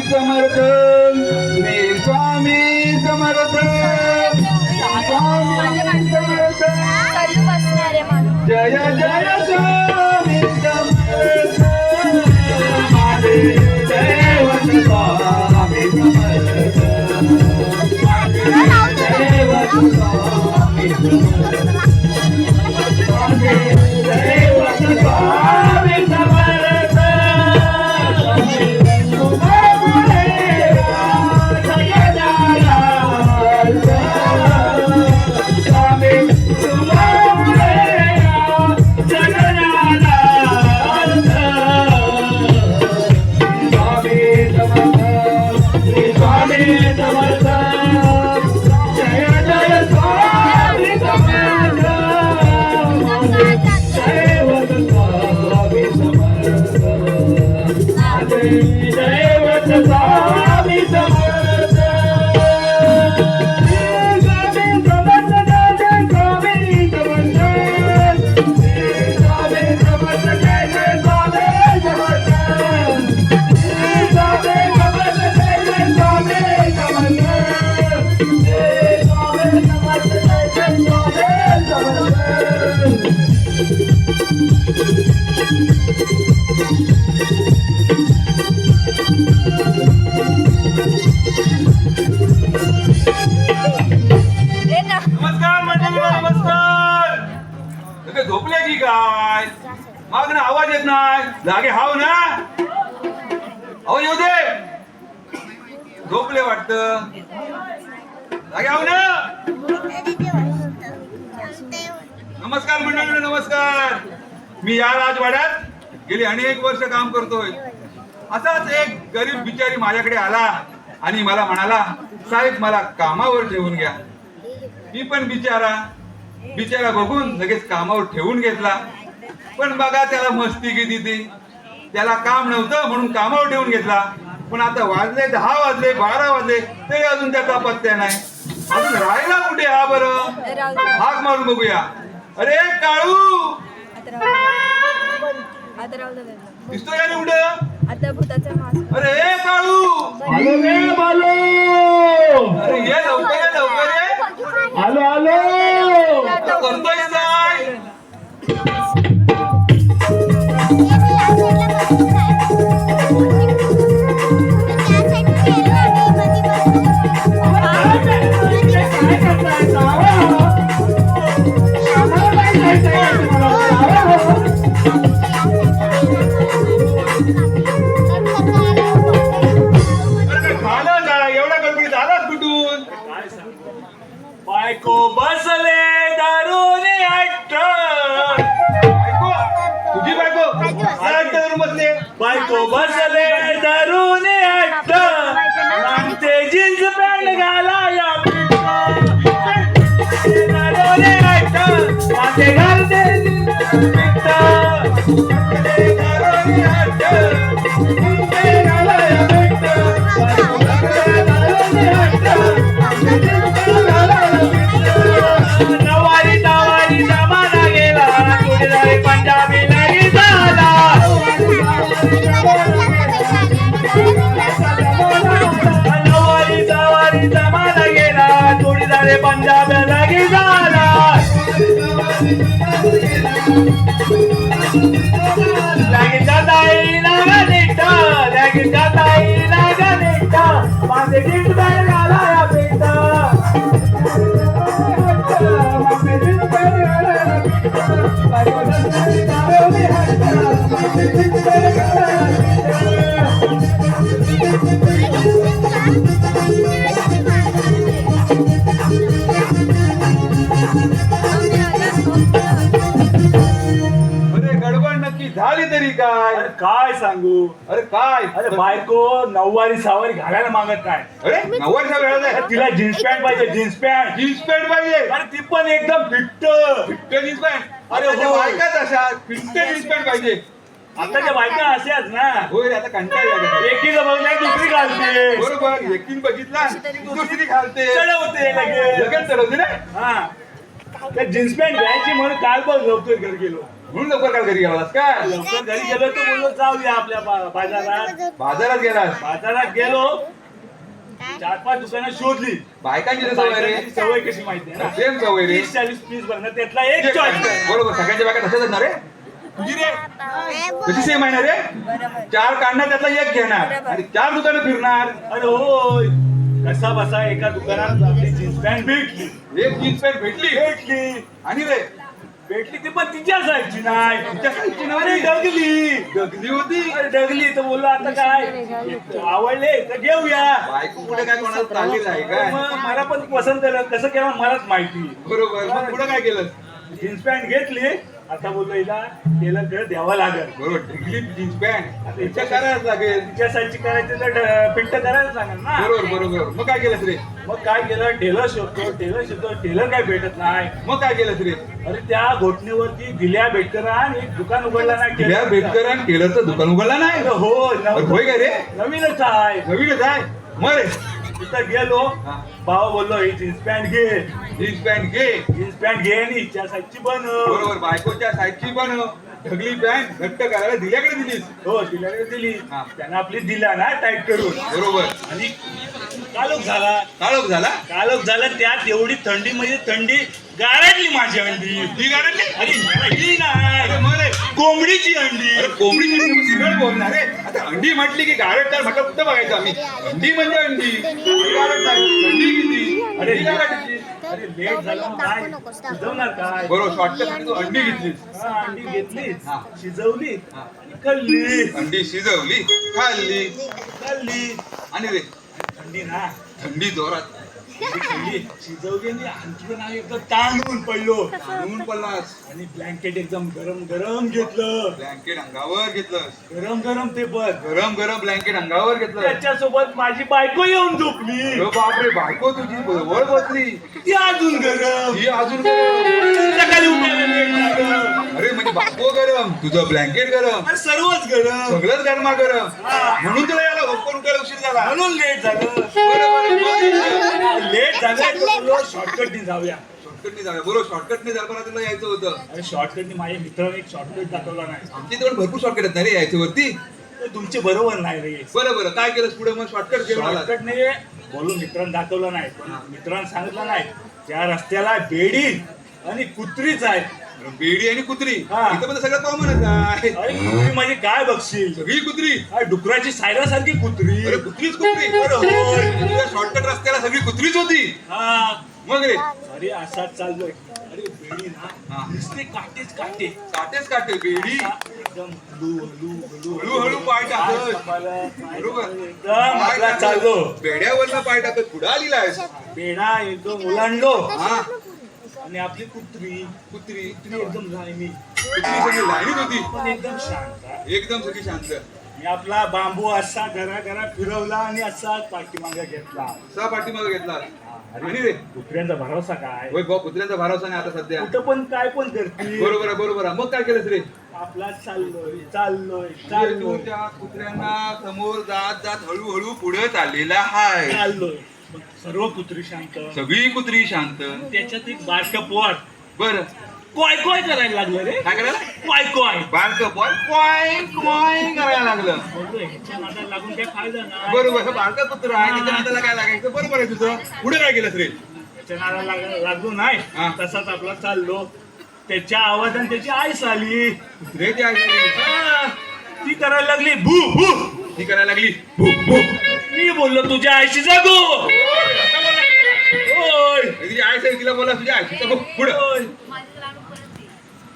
समर्थ श्री स्वामी समर्थ स्वामी समर्थ जय जय स्वामी समर्थ माझे दैवत स्वामी समर्थ दैवत स्वामी समर्थ माझे दैवत स्वामी समर्थ झोपले की काय मागण आवाज येत नाही जागे हाव ना अहो येऊ दे झोपले वाटत जागे हाव ना नमस्कार मंडळी नमस्कार मी या राजवाड्यात गेली अनेक वर्ष काम करतोय असाच एक गरीब बिचारी माझ्याकडे आला आणि मला म्हणाला साहेब मला कामावर ठेवून घ्या मी पण बिचारा बघून लगेच कामावर ठेवून घेतला पण बघा त्याला मस्ती किती ती त्याला काम नव्हतं म्हणून कामावर ठेवून घेतला पण आता वाजले 10 वाजले 12 वाजले तरी अजून त्याचा पत्त्या नाही अजून राहिला कुठे हा बरं हाक मारून बघूया अरे काळू दिसतोय का नाही कुठं अरे काळू अरे ये लवकर ये आलो करतोय काय बायको बसले दारूने अट्ट तुझी बायको बसले बायको बसले दारूने अट्ट ते जीन्स पॅन्ट घालाया दारूने अट्ट माझे घालते दारूने अट्ट पंजाबी नहीं जाला नवारी जमाना गेला जोडीदारे पंजाब लगी झाला लगी जाताई लागा निष्ठा लगी जाताई लागा निष्ठा माझे गीत गायला या बेटा झाली तरी काय काय सांगू अरे काय अरे बायको 9वारी घालायला मागत काय अरे 9वारी वेळा तिला जीन्स पॅन्ट पाहिजे जीन्स पॅन्ट पाहिजे अरे ती पण एकदम फिट्ट जीन्स पॅन्ट अरे बायकाच अशा फिट्ट जीन्स पॅन्ट पाहिजे आताच्या बायका अशाच ना होय आता कंटाळा एकीचं बघल्या दुसरी घालते बरोबर एकीन बघितला दुसरी घालते चढवते लगेच चढवते ना हा जीन्स पॅन्ट घ्यायची म्हणून काल पण झोपतोय घर गेलो म्हणून लवकर काल घरी गेलास का? लवकर घरी गेलो तर बोललो जाऊया आपल्या बाजारात. बाजारात गेलास? बाजारात गेलो, 4-5 दुकानं शोधली. बायकांची तर सवय रे. बायकांची सवय कशी माहिती आहे ना? सेम सवय रे. 30-40 पीस बघणार, त्यातला एक चॉईस कर. बरोबर, सगळ्यांच्या बायका तशाच असणार रे. तुझी रे कशी सेम आहे ना रे? 4 काढणार त्यातला एक घेणार आणि 4 दुकानं फिरणार. अरे होय, कसा बसा एका दुकानात आपली जीन्स पॅन्ट भेटली. एक जीन्स पॅन्ट भेटली आणि रे भेटली ती पण तिच्या साईजची नाही. तुझ्या साईजची अरे नव्हती, डगली गगली होती. अरे डगली तर बोललो आता काय आवडले तर घेऊया. बायको पुढे काय कोणाला चाललेलं आहे काय? मग मला पण पसंत केलं, कसं केलं मलाच माहिती. बरोबर, मग पुढे काय केलं? जीन्स पॅन्ट घेतली. आता बोललो हिला टेलर कडे द्यावं लागेल. बरोबर, ढिगली जीन्स पॅन्ट तिच्या करायलाच लागेल. तिच्या साईजची करायची तर पिंट करायला सांगेल ना. बरोबर. मग काय केलंस रे? मग काय केलं, टेलर शोधतो, टेलर काय भेटत नाही. मग काय केलंस रे? अरे त्या घोटणीवरती दिल्या बेटकरांनी एक दुकान उघडला नाही. दिल्या बेटकर आणि टेलरचं दुकान उघडला नाही? अरे हो, अरे होय काय रे? नवीनच आहे. नवीनच आहे. मग रे तिथं गेलो, हा. भावा बोललो ही जीन्स पॅन्ट घे. जीन्स पॅन्ट घे. जीन्स पॅन्ट घे आणि हिच्या साईजची बनव. बरोबर, बायकोच्या साईजची बनव. ढगली पॅन्ट घट्ट करायला दिल्याकडे दिलीस. हो तिला दिली. हा. त्यानं आपली दिला ना टाईट करून. बरोबर, आणि कालोख झाला. काळोख झाला. त्यात एवढी थंडी म्हणजे थंडी गारटली माझी अंडी. ही गाडली. अरे ही नाही, अरे मग रे, कोंबडीची अंडी. अरे कोंबडी सिगरेट बोलणार रे. आता अंडी म्हटली की गारट तर म्हटलं कुठं बघायचं आम्ही? अंडी म्हणजे अंडी. गारट नाही. अंडी किती? अरे अंडी गारटची. अरे लेट झालं मग काय शिजवणार काय? बरोबर, शॉर्टकट तू अंडी घेतलीस. हा, अंडी घेतली, हा. शिजवली, हा. खाल्ली अंडी शिजवली, खाल्ली खाल्ली. आणि रे थंडी ना, थंडी जोरात. खाल्ली, शिजवली आणि आणखी नाही एकदम ताणून पडलो. ऊन पडलास. आणि ब्लँकेट एकदम गरम गरम घेतलं. ब्लँकेट अंगावर घेतलं. गरम गरम ते पण. गरम ब्लँकेट अंगावर घेतलं. त्याच्यासोबत माझी बायको येऊन झोपली. अरे बापरे, बायको तुझी जवळ बसली. ती अजून गरम. ही अजून गरम. सकाळी उठायला लेट झालं. अरे म्हणजे बायको गरम, तुझं ब्लँकेट गरम, अरे सर्वच गरम. सगळंच गरमा गरम. हा. म्हणून तुला याला गप्पा उठायला उशीर झाला. म्हणून लेट झालं. बरोबर, लेट झालं, शॉर्टकटनी जाऊया. शॉर्टकटने जाऊया. बरोबर, शॉर्टकटने जाताना तुला यायचं होतं. अरे शॉर्टकटनी माझ्या मित्राने एक शॉर्टकट दाखवला नाही. आमच्या इथे पण भरपूर शॉर्टकट आहेत ना रे यायचं वरती. ते तुमचे बरोबर नाही रे. बरं, काय केलंस पुढे मग? शॉर्टकट केलं मला. शॉर्टकटने बोलून मित्रांनी दाखवलं नाही, पण मित्रांनी सांगितलं नाही त्या रस्त्याला बेडी आणि कुत्रीच आहे. बेडी आणि कुत्री हा. इथं पण सगळं कॉमनच आहे. अरे कुत्री म्हणजे काय बघशील, सगळी कुत्री. अरे डुकराची सायरासारखी कुत्री. अरे कुत्रीच कुत्री. अरे होय. तुझ्या शॉर्टकट रस्त्याला सगळी कुत्रीच होती. हा. मग रे अरे असाच चाललोय. अरे बेडी हा. ना नुसते काटेच काटे. काटेच काटे. बेडी एकदम हळूहळू पाय टाकत. बरोबर बरोबर. एकदम आपला चाललो. बेड्यावरनं पाय टाकत पुढे आलेला आहेस. बेडा एकदम ओलांडलो. हा. आणि आपली कुत्री कुत्री एकदम लाईनी, कुत्री सगळी लाईनीत होती. पण एकदम शांत. एकदम सगळी शांत. मी आपला बांबू असा घरा फिरवला आणि असाच पाठीमागे घेतला. सहा पाठीमागे घेतला. आणि अरे रे कुत्र्यांचा भरोसा काय, होय भाऊ, कुत्र्यांचा भरोसा नाही आता सध्या. कुठं पण काय पण करते. बरोबर आहे. मग काय केलंस रे? आपला चाललोय. तू त्या कुत्र्यांना समोर जात हळूहळू पुढे चाललेला आहे. मग सर्व कुत्री शांत. सगळी कुत्री शांत. त्याच्यात एक बारकं पोर बर, कोय करायला लागलं रे. काय करायला? कोय बारक बॉय क्वाय करायला लागलं. बोललो ह्याच्या नादाला लागून काय फायदा नाही. बरोबर, हे बारका कुत्र आहे, त्याच्या नादाला काय लागायचं? बरोबर आहे तुझं. पुढे काय केलंस रे? त्याच्या नादाला लागलो नाही. हा. तसाच आपला चाललो. त्याच्या आवाजाने त्याची आईस आली. कुत्र्याची आई झाली. हा, ती करायला लागली भू भू. ती करायला लागली भू भू. मी बोललो तुझ्या आईशी जागो. होय तिची आई सांगितलं, तिला बोला तुझ्या आई पुढे. होय.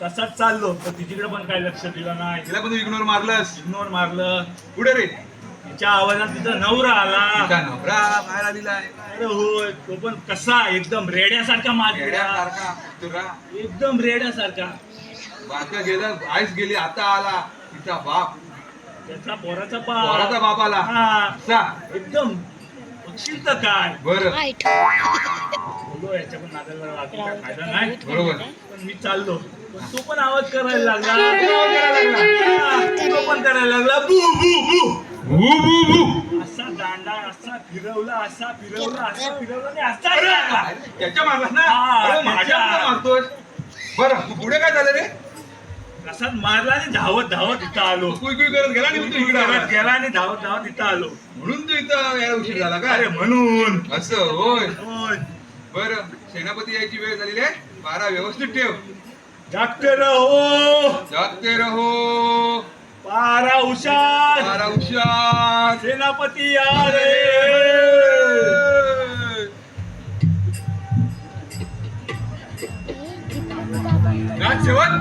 तसाच चाललो, पण तिच्याकडे पण काय लक्ष दिलं नाही. तिला पण तू इग्नोर मारलंस. इग्नोर मारलं. पुढे रे तिच्या आवाजात तिचा नवरा आला. तिचा नवरा बाहेर आलेला आहे. अरे होय, तो पण कसा एकदम रेड्यासारखा मागे. येड्यासारखा कुत्रा. एकदम रेड्यासारखा. बारका गेलं, आईस गेली, आता आला तिचा बाप. त्याचा पोराचा पोराचा बाप आला. हा, सा एकदम बघशील तर काय. बरं, बोलो याच्या पण नादाला लागून काय फायदा नाही. बरोबर. पण मी चाललो, पण तो पण आवाज करायला लागला. हा, तो पण करायला लागला बू बू बू. भू भू भू. असा दांडा असा फिरवला आणि असा लागला. त्याच्या मारला ना. हा, अरे माझ्या त्याच्या. मारतोय. बरं, तू पुढे काय झालं रे? कसात मारला आणि धावत धावत इथं आलो. कुई कुई करत गेला आणि तू इकडे आला. गेला आणि धावत धावत इथं आलो. म्हणून तू इथं यायला उशीर झाला का? अरे म्हणून. असं होय. होय. बर सेनापती यायची वेळ झालेली आहे. बारा व्यवस्थित ठेव. जागते रहो. जागते रहो. पारा हुशार. बारा हुशार. सेनापती आ रे. राजसेवक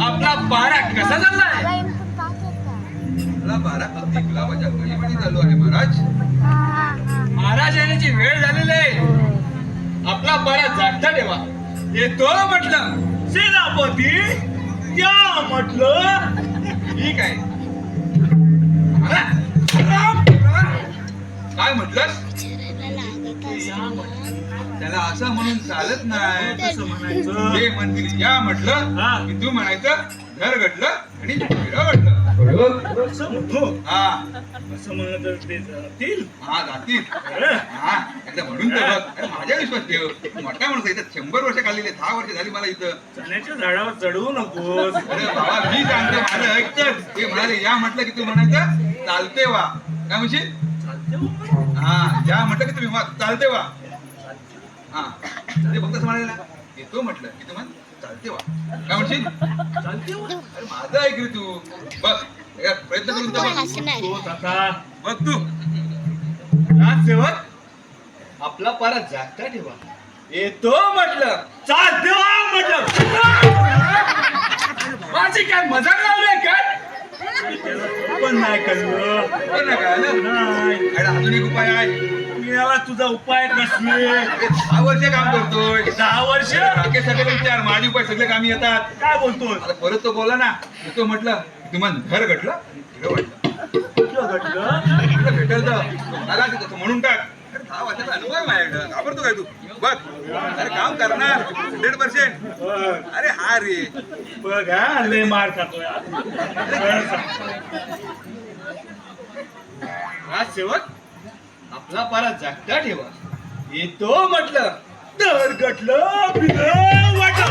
आपला बारा कसा चाललाय? आपला बारा अगदी गुलाबाच्या कळीमध्ये चालू आहे महाराज. महाराज येण्याची वेळ झालेली आहे. आपला बारा जागता ठेवा. येतो म्हटलं. सेनापती या म्हटलं. ठीक आहे. काय म्हटलंस? त्याला असं म्हणून चालत नाही. कसं म्हणायचं? जे म्हणतील या म्हटलं हा. की तू म्हणायचं घर घडलं आणि फिरवडलं. असं म्हणतो. हा असं म्हणलं तर ते जातील. हा जातील. अरे, हा एकदा म्हणून तर बघ. अरे माझ्या विश्वास ठेव. मोठा माणूस आहे. इथं 100 वर्ष खाल्लेले 10 वर्ष झाली मला इथं. चण्याच्या झाडावर चढवू नकोस. अरे बाबा मी सांगतो माझं ऐकतं. ते म्हणाले या म्हटलं की तू म्हणायचं चालते वा. काय म्हणशील? चालते बाबा. हा या म्हटलं की तुम्ही चालते वा. हा ते फक्त असं म्हणाले ना येतो म्हटलं की तुम्हाला चालते वा. काय म्हणशील? चालते बाबा. अरे माझं ऐक रे तू. बघ एकदा प्रयत्न करून तर बघ. तोच आता. बघ तू. राजसेवक आपला पारा जागता ठेवा. येतो म्हटलं. चालते वा म्हटलं. माझी काय मजाक लावली काय? पण नाही कळलं. हे नाही कळलं? नाही. अरे अजून एक उपाय आहे. मी याला तुझा उपाय कसले? अरे 10 वर्ष काम करतोय. 10 वर्ष. राकेश सगळे विचार माझे उपाय सगळे कामी येतात. काय बोलतोय? आता परत तो बोला ना. तो म्हटलं की तुम्हाला घर घडलं हिरं वाटलं. कुठलं घडलं? तुला भेटेल तर मला तसं म्हणून टाक. अरे 10 वर्षाचा अनुभव आहे माझ्याकडं. घाबरतो काय तू? बघ अरे काम करणार 100%. अरे हा रे. बघ हा लय मार खातोय. राजसेवक आपला पारा जागता ठेवा. येतो म्हटलं. तर घडलं बिलं वाटलं.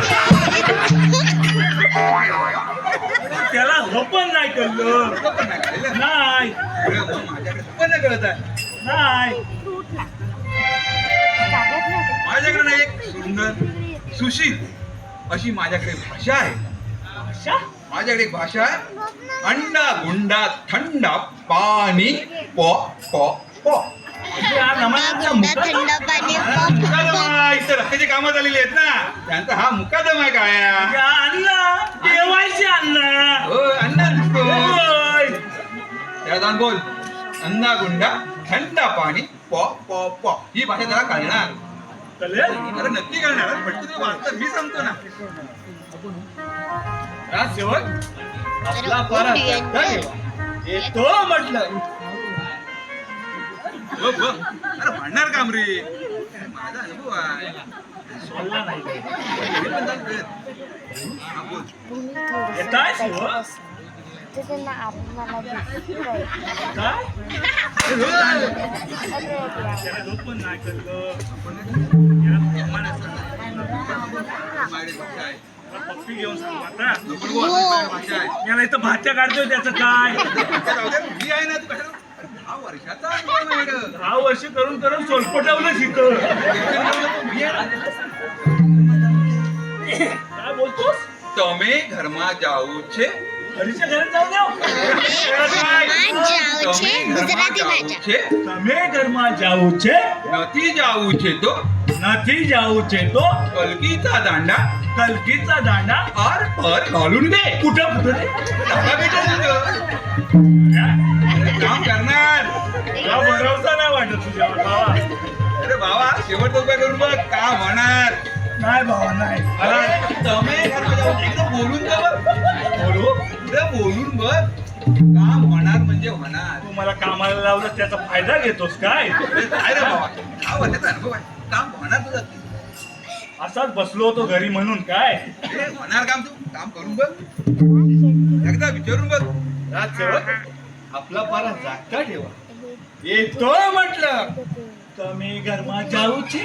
त्याला हपन नाही कळलं. पण नाही कळलं. नाही. अरे मग माझ्याकडे पण नाही कळत आहे. नाही. माझ्याकडे ना एक सुंदर सुशील अशी माझ्याकडे भाषा आहे. अशा माझ्याकडे एक भाषा आहे. अंडा गुंडा थंडा पाणी पॉ पॉ पॉ. या नमानाच्या मुखात इथं रस्त्याची कामं झालेली आहेत ना त्यांचा हा मुकादम आहे काय? या अण्णा देवायचे अण्णा. हो अण्णा दिसतो. होय. त्याला जाऊन बोल. अंडा गुंडा थंडा पाणी पॉ पॉ पॉ. ही भाषा त्याला कळणार. कळेल? अरे नक्की कळणार. पटकन तुम्ही वाचता मी सांगतो ना. राजसेवक आपला पारा जागता ठेवा. येतो म्हटलं. बघ बघ. अरे म्हणणार काम रे. माझा अनुभव आहे. सोडला नाही. तरी पण चालतंय. हा, बोल. येताय शिव? काय? त्याला लोक पण नाही कळलं. याला प्रमाणात माझ्याकडे भाषा आहे. पप्पी घेऊन सांग आता. नको बोल, माझ्याकडे भाषा आहे. याला इथं भात्या काढतोय त्याचं काय? जाऊ दे, मी आहे ना. तू कशाला 10 वर्षाचा अनुभव आहे माझ्याकडं. 10 वर्ष करून करून सोलपटवलं शिकं. टेन्शन घेऊ नको, मी आहे ना. काय बोलतोस? તમે ઘરમાં જાવું છે? हरीच्या घरात जाऊ द्या. ગુજરાતી ભાષા છે? તમે ઘરમાં જાવું છે? નથી જાવું છે તો નથી જાવું છે તો કલકીचा दांडा कलकीचा दांडा आर पार घालून दे. कुठं कुठं रे? आता भेटेल तुझं. हा? अरे काम करणार. तुला भरवसा नाही वाटत तुझ्यावर बाबा. अरे बाबा शेवटचा उपाय करून बघ काम होणार. नाही बाबा नाही. अरे તમે ઘરમાં જાવું છે. एकदम बोलून जा बघ. बोलू एकदम बोलून बघ. काम होणार म्हणजे होणार. तू मला कामाला लावलं त्याचा फायदा घेतोस काय? अरे बाबा हा वर्षाचा अनुभव आहे. काम होणार तुझं. असाच बसलो होतो घरी म्हणून काय? अरे होणार काम. तू काम करून बघ. एकदा विचारून बघ. राजसेवक आपला पारा जागता ठेवा. येतो म्हटलं. તમે ઘરમાં જાવું છે?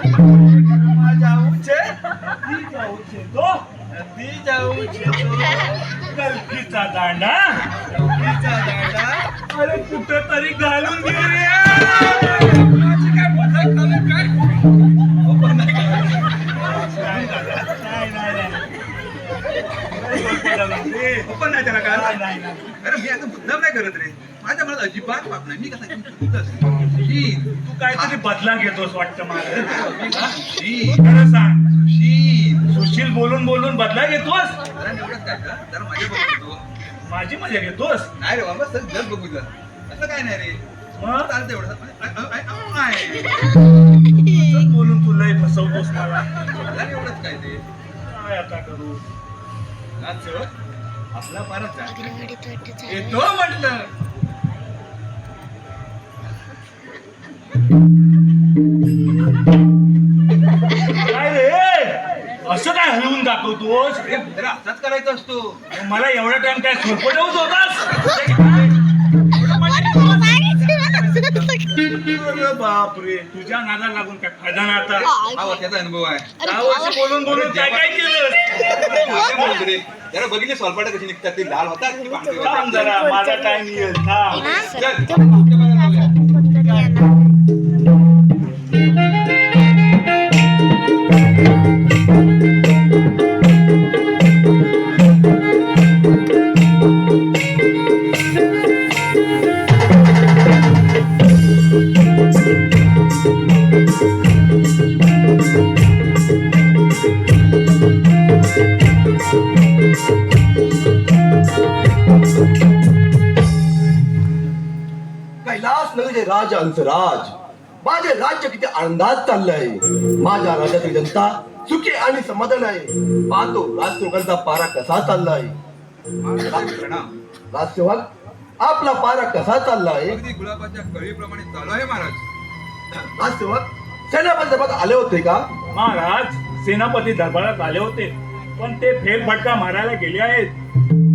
ઘરમાં જાવું છે? નથી જાવું છે તો नदी जाऊ कल्कीचा दांडा नदीचा दांडा. अरे कुठं तरी घालून घे रे. माझी काय मजाक चालू आहे काय? ओपन नाही करायचं. नाही, नाही, नाही. ओपन नाही त्याला का? नाही, नाही, नाही. अरे मी आता मुद्दाम नाही करत रे. माझ्या मनात अजिबात पाप नाही. मी कसा सुशील तू काहीतरी बदला घेतोस वाटतं मला. सुशील खरं सांग, सुशील सुशील बोलून बोलून बदला घेतोस. जरा एवढंच काय का? जरा माझ्या बघतो तो. माझी मजा घेतोस. नाही रे बाबा सर जग बघू जा. असं काय नाही रे. मग चालतं एवढं. नाही. असंच बोलून तुलाही फसवतोस मला. जरा एवढंच काय ते. काय आता करू. नाच आपला पारच आहे. अग्रवाडीत वाटतं चालू आहे. येतो म्हटलं. काय रे असं काय हलवून दाखवतोस. अरे जरा असाच करायचा असतो. मला एवढा टाइम काय झोपवत होतास. अरे बापरे, तुझ्या नादाला लागून काय फायदा नाही आता. हा वर्षाचा अनुभव आहे. दहा वर्ष बोलून बोलून काय काय केलं. माझ्या म्हणतो रे. जरा बघितली सोलपाट्या कशी निघतात ते लाल होतात की पांढरे होतात. थांब जरा, माझा टाइम येईल. थांब. चल, पुढच्या बाजूला जाऊया. कैलास नगरीचे राज अंसराज, माझे राज्य किती आनंदात चाललंय. माझ्या राज्यातील जनता सुखी आणि समाधान आहे. पाहतो राजसेवकांचा पारा कसा चाललाय. महाराज प्रणाम. राजसेवक आपला पारा कसा चाललाय. अगदी गुलाबाच्या कळीप्रमाणे चालू आहे महाराज. राजसेवक सेनापती दरबारात आले होते का. महाराज सेनापती दरबारात आले होते, पण ते फेरफटका मारायला गेले आहेत.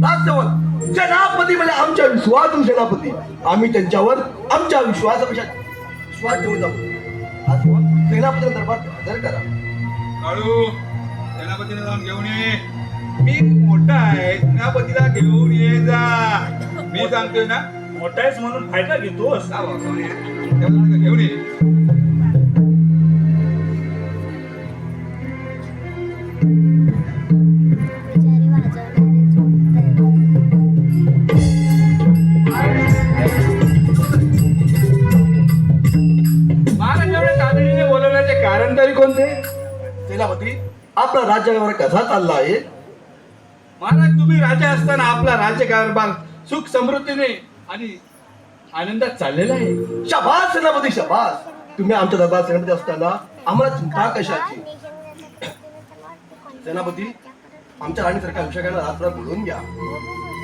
राजसेवक सेनापती म्हणजे आमच्या विश्वासू सेनापती. आम्ही त्यांच्यावर आमच्या विश्वास ठेवून जाऊ. राजसेवक सेनापती दरबारात हजर करा. काळू सेनापतीला जाऊन घेऊन ये. मी मोठा आहे. सेनापतीला घेऊन ये जा. मी सांगतोय ना. मोठा आहेस म्हणून फायदा घेतोस. जा बाबा, घेऊन ये. सेनापतीला घेऊन ये. बिचारी वाजवणारे झोपतायत. महाराज एवढ्या तातडीने बोलवण्याचे कारण तरी कोणते. सेनापती आपला राज्यकारभार कसा चालला आहे. महाराज तुम्ही राजा असताना आपला राज्यकारभार सुख समृद्धीने आणि आनंदात चाललेला आहे. शाबास सेनापती शाबास. तुम्ही आमच्या दरबार सेनापती असताना आम्हाला चिंता कशाची. सेनापती आमच्या राणीसारख्या अभिषेकाला रात्र बोलवून घ्या.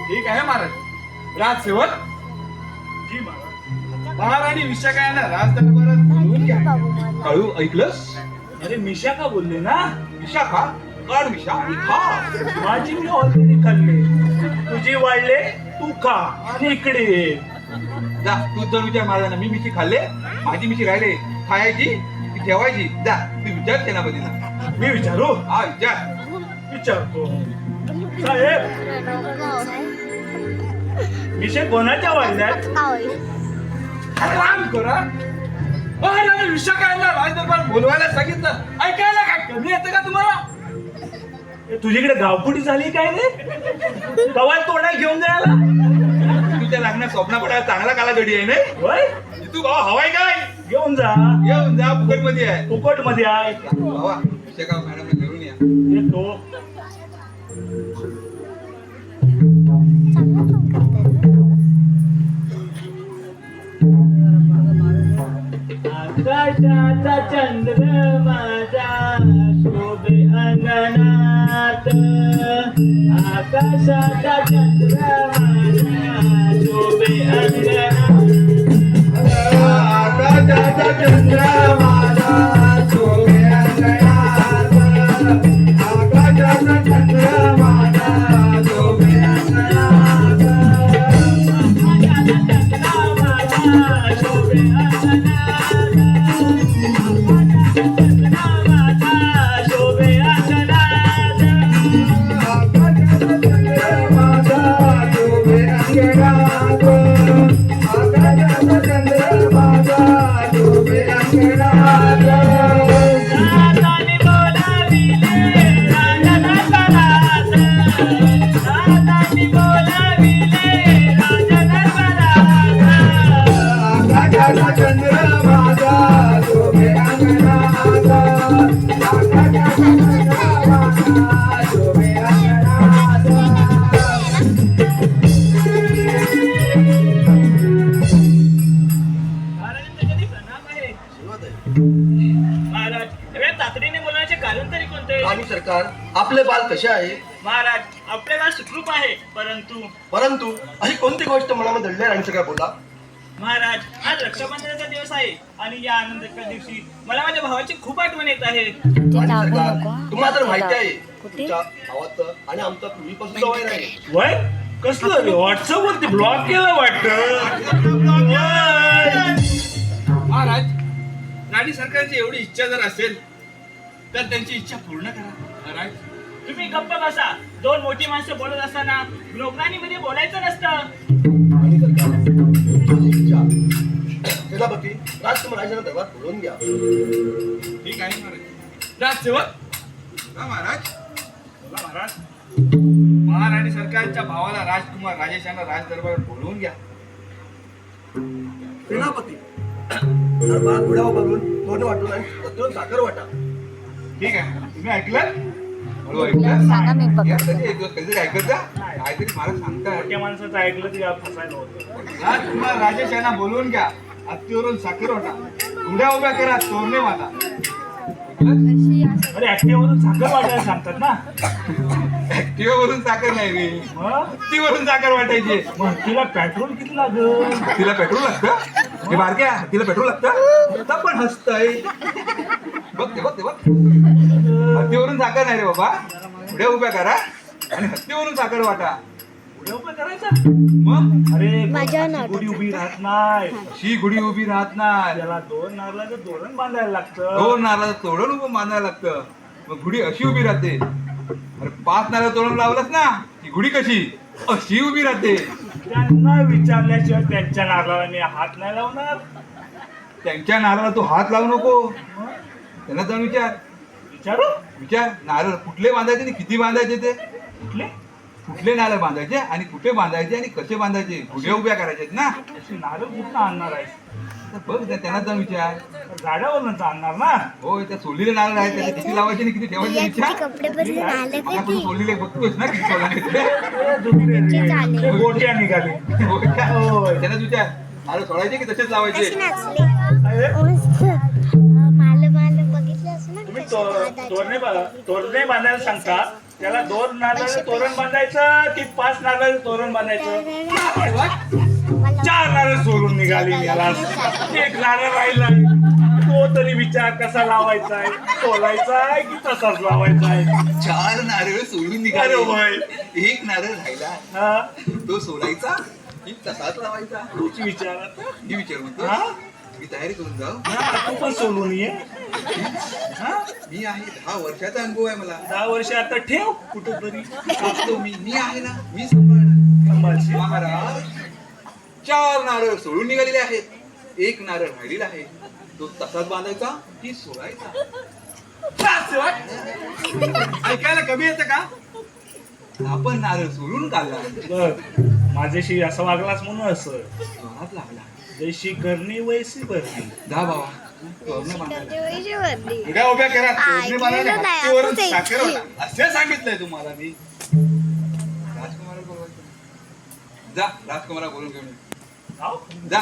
ठीक आहे महाराज. राजसेवक जी महाराज. महाराणी विशाखा यांना राजदरबारात बोलवून घ्या. बाबू माझा. काळू ऐकलंस. अरे मिशा का बोलले ना. विशा खा. काढ विशा आणि खा. माझी मी ऑलरेडी खाल्ले. तुझी वाढले तू खा आणि इकडे ये. जा तू जर विचार महाराजांना. मी मिशी खाल्ले. माझी मिशी राहिले. खायची की ठेवायची. जा तू विचार सेनापतीला. मी विचारू. हा विचार. विचारतो. साहेब मिशे कोणाच्या वाढल्यात. आराम करा. महाराणी विशाखा यांना राजदरबार बोलवायला सांगितलं. ऐकायला काय कमी येतं का तुम्हाला. ए, तुझीकडे गावकुटी झाली काय रे. कवाल तोडा घेऊन जायला. तुझ्या लग्नात स्वप्न पडायला चांगला काला गडी आहे नाही. होय तू भावा हवाय काय. घेऊन जा. येऊन जा फुकट मध्ये आहे. फुकट मध्ये आहे. भावा विशाखा मॅडम घेऊन या. येतो. चांगलं काम करतायत ना. आकाशाचा चंद्र माझा शोभे अंगणात. आकाशाचा चंद्र माझा शोभे अंगणात. आकाशाचा चंद्र माझा शोभे अंगणात. आकाशाचा चंद्र माझा शोभे अंगणात. शोभे अंगणात. आपले बाल कसे आहे? महाराज आपल्याला सुखरूप आहे, परंतु अशी कोणती गोष्ट मनामध्ये दडली आणि सगळ्या बोला. महाराज आज रक्षाबंधनाचा दिवस आहे आणि या आनंदाच्या दिवशी मला माझ्या भावाची खूप आठवण येत आहे. ते आणि लागू सरकार, नको तुम्हाला तर माहिती आहे कुठे? तुमच्या भावाचं आणि आमचं पूर्वीपासून वय आहे. वय कसलं व्हॉट्सअप वरती ब्लॉक केलं वाटतं. महाराज राणी सरकारची एवढी इच्छा जर असेल तर त्यांची इच्छा पूर्ण करा महाराज. तुम्ही गप्प बसा. दोन मोठी माणसं बोलत असताना लोकराणीमध्ये बोलायचं नसतं. आणि सरकार, तुमची इच्छा. सेनापती राजकुमाराच्या दरबार बोलवून घ्या. ठीक आहे महाराज. राजसेवक हा महाराज. बोला महाराज. महाराणी सरकारच्या भावाला राजकुमार राजेश यांना राज दरबारात बोलवून घ्या. सेनापती दरबार घोड्यावर बघून तोंड वाटून आणि पत्रून साखर वाटा. ठीक आहे. तुम्ही ऐकलं? हळू सांगा मी ऐकलं? पकडतो. या कधी ऐकत जा. काहीतरी मला सांगताय. मोठ्या माणसाचं ऐकलं की फसायला होतं. राजकुमार राजेश यांना बोलवून घ्या. हत्तीवरून साखर वाटा. उड्या उभ्या करा. तोरणे माता. अरे ऍक्टिव्हवरून साखर वाटायला सांगतात ना. ऍक्टिव्हावरून साखर नाही रे. मग हत्तीवरून साखर वाटायची. मग तिला पेट्रोल किती लागल? तिला पेट्रोल लागतं? हे बारक्या तिला पेट्रोल लागतं? आता पण हसतय. बघ ते बघ ते बघ. हत्तीवरून साखर नाही रे बाबा. उड्या उभ्या करा आणि हत्तीवरून साखर वाटा. उड्या उभ्या करायचा. मग अरे माझ्या अशी गुढी उभी राहत नाही. अशी गुढी उभी राहत नाही. त्याला दोन नारळाचं धोरण बांधायला लागतं. दोन नारळाचं तोरण उभं बांधायला लागतं. मग गुढी अशी उभी राहते. अरे 5 नारळ तोरण लावलंस ना की गुढी कशी अशी उभी राहते. त्यांना विचारल्याशिवाय त्यांच्या नारळाने हात नाही लावणार. त्यांच्या नारळाला तू हात लावू नको. त्यांना जाऊन विचारू विचार नारळ कुठले बांधायचे आणि किती बांधायचे ते. कुठले कुठले नारळ बांधायचे आणि कुठे बांधायचे आणि कसे बांधायचे. गुढ्या उभ्या करायचे ना. अशी नारळ कुठं आणणार आहे? तर बघ त्यांना जाऊन विचार. झाडावरच आणणार ना. हो त्या सोडलेले नारळ आहेत त्याचे किती लावायचे आणि किती ठेवायचे याचे विचार. कपडे बदलून आले मला का पण ती? सोडलेले बघतोस ना किती सोडले ते. ते दुसरे रे. चालेल. ते गोट्या निघाले. हो का? होय. त्यांनाच विचार. नारळ सोडायचे की तसेच लावायचे. कशी नाचले मस्त. माल माल बघितलं असं ना तुम्ही कशी दादाची. तोरणे बांधायला सांगता. त्याला 2 नारळाचं तोरण बांधायचं की 5 नारळाचं तोरण बांधायचं? 4 नारळ सोडून निघाली याला. 1 नारळ राहिला. तो तरी विचार कसा लावायचा आहे. सोलायचा आहे की तसाच लावायचा आहे? 4 नारळ सोडून अरे होय. एक नारळ राहिला. हा तो सोडायचा की तसाच लावायचा. तूच विचार आता. मी विचार म्हणतो. हा? मी तयारी करून जाऊ. हा, तू पण सोडून ये. हा? मी आहे 10 वर्षाचा अनुभव आहे मला. 10 वर्ष आता ठेव कुठेतरी. तो मी आहे ना. मी सांभाळणार. सांभाळशील. महाराज 4 नारळ सोडून निघालेले आहेत. 1 नारळ राहिलेला आहे. तो तसाच बांधायचा की सोडायचा. ऐकायला कमी येतं का? आपण नारळ सोडून काढला. बघ माझ्याशी असं वागलास म्हणून असं. जोरात लागला. जैशी करणी वैसी भरणी. जा बाबा. तोरणं बांधायला. करते वैशी वरली. उड्या उभ्या करा. तोरणे बांधा आणि ऐकलेलं नाही, हत्तीवरून असंच साखर ऐकलं. वाटा. असे सांगितलंय तुम्हाला मी. राजकुमार बोलवायचं. जा राजकुमारा बोलून घेऊन ये. जाऊ. जा.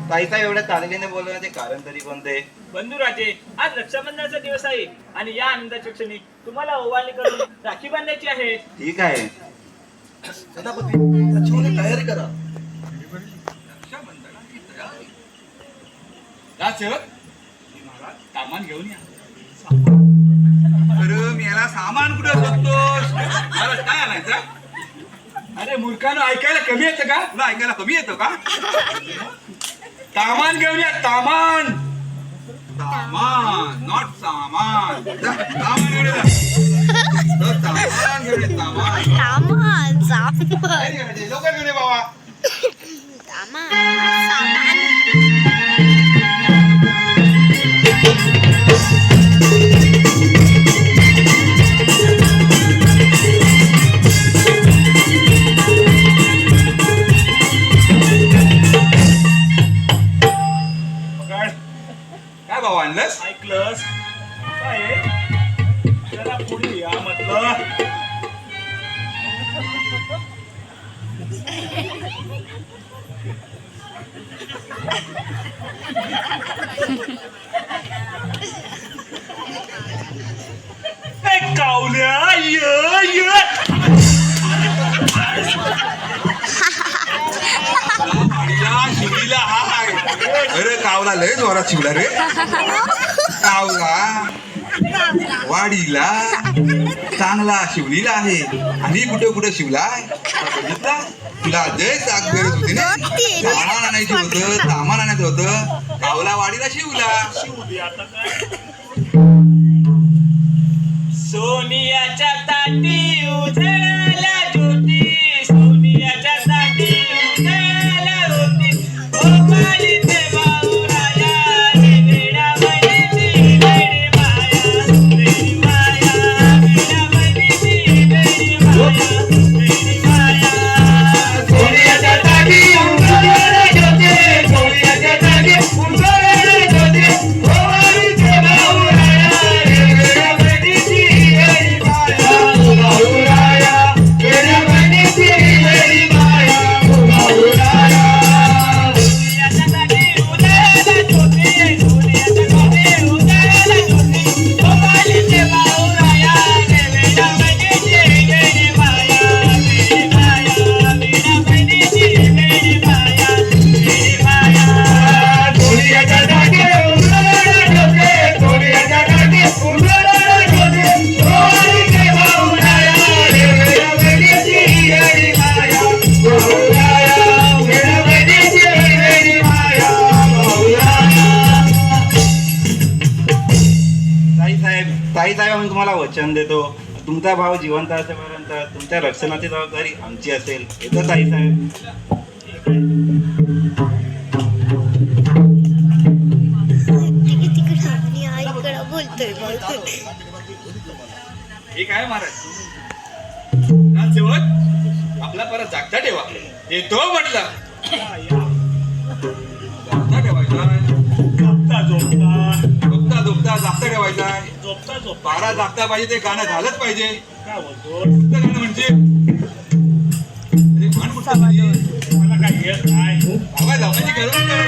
ताईचा एवढ्या तातडीने बोलवण्याचे कारण तरी कोणते? बंधुराजे आज रक्षाबंधनाचा दिवस आहे आणि या आनंदाच्या क्षणी तुम्हाला ओवाळणी करून राखी बांधायची आहे. ठीक आहे. सेनापती त्याच्यामध्ये तयारी करा. राजसेवक सामान घेऊन या. अरे मी याला सामान कुठे शोधतोस. मला काय आणायचं. अरे मूर्खानं ऐकायला कमी येतं का? तुला ऐकायला कमी येतो का. सामान घेऊन या. सामान सामान नॉट सामान. जा, सामान घेऊन ये जा. तर सामान घेऊन ये, सामान. सामान सामान तयारी करायची. लवकर घेऊन ये बाबा. सामान सामान म्हटलंस साहेब जरा पुढे या म्हटलं. ए, कावल्या ये वाडीला शिवलीला हाय. अरे कावला लय जोरात शिवला रे. कावला वाडीला चांगला शिवलीला आहे आणि कुठे कुठे शिवलाय बघितला. तुला जय जाग गरज होती ना. सामान आणायचं होतं, सामान आणायचं होतं, कावला वाडीला शिवला. शिवली आता काय. सोनियाच्या ताटी उजळल्या ज्योती, सोनियाच्या ताटी उजळल्या होती. गोपालीचे बाहुराया, रे वेडावळीची वेडी माया, वेडी माया, वेडावळीची वेडी माया, वेडी माया. सोनियाच्या ताटी उजळल्या ज्योती, सोनियाच्या ताटी उजळल्या ज्योती. गोपालीचे बाहुराया, रे वेडावळीची वेडी माया, बाहुराया, वेडावळीची वेडी माया, बाहुराया. सोनियाच्या ताटी उजळल्या ज्योती, सोनियाच्या ताटी उजळल्या ज्योती. गोपालीचे बाहुराया, रे वेडावळीची वेडी माया, वेडी माया, वेडावळीची वेडी माया, वेडी माया. सोनियाच्या ताटी उजळल्या ज्योती, सोनियाच्या ताटी उजळल्या ज्योती. गोपालीचे बाहुराया, रे वेडावळीची वेडी माया, बाहुराया, वेडावळीची वेडी माया, बाहुराया. ताई साहेब आम्ही तुम्हाला वचन देतो, तुमचा भाव जिवंत असेपर्यंत तुमच्या रक्षणाची जबाबदारी आमची असेल. येतो ताई साहेब. तिकडे आणि आईकडं बोलतोय बघ. हे काय महाराज नगरसेवक आपला परत जागता ठेवा. येतो म्हटलं. जागता ठेवायचा, झोपता झोपता झोपता झोपता जागता ठेवायचा. झोपता झोपता बारा जागता पाहिजे, ते गाणं झालंच पाहिजे. काय बोलतो. ते गाणं म्हणजे अरे म्हण कुठं म्हणजे मला काय येत नाही. आवाज लावण्याची गरज नाही.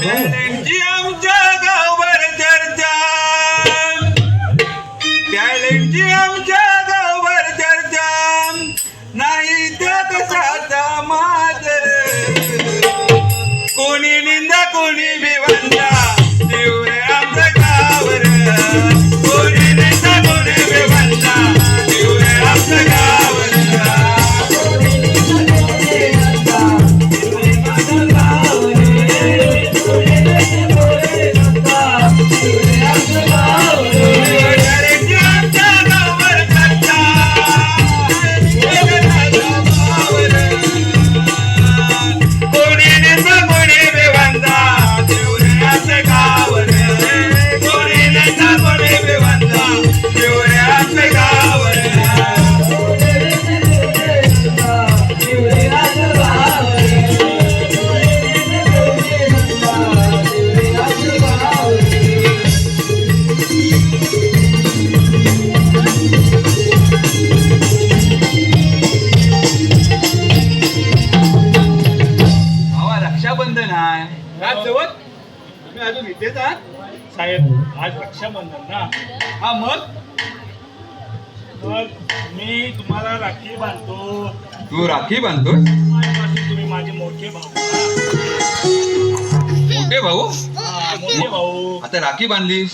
टॅलेंटची आमच्या गावावर चर्चा, टॅलेंटची आमच्या गावावर चर्चा, नाही त्या कशाचा माजर. कोणी निंदा कोणी भिवंदा, देव रे आमच्या गावावर. कोणी निंदा कोणी भिवंदा, देव रे आमच्या गावावर. रक्षाबंधन आहे. राजसेवक तुम्ही अजून इथेच आहात? साहेब आज रक्षाबंधन ना. हा मग मी तुम्हाला राखी बांधतो. तू राखी बांधतोस? माझ्यापासून तुम्ही माझे मोठे भाऊ ना. मोठे भाऊ? मोठे भाऊ. आता राखी बांधलीस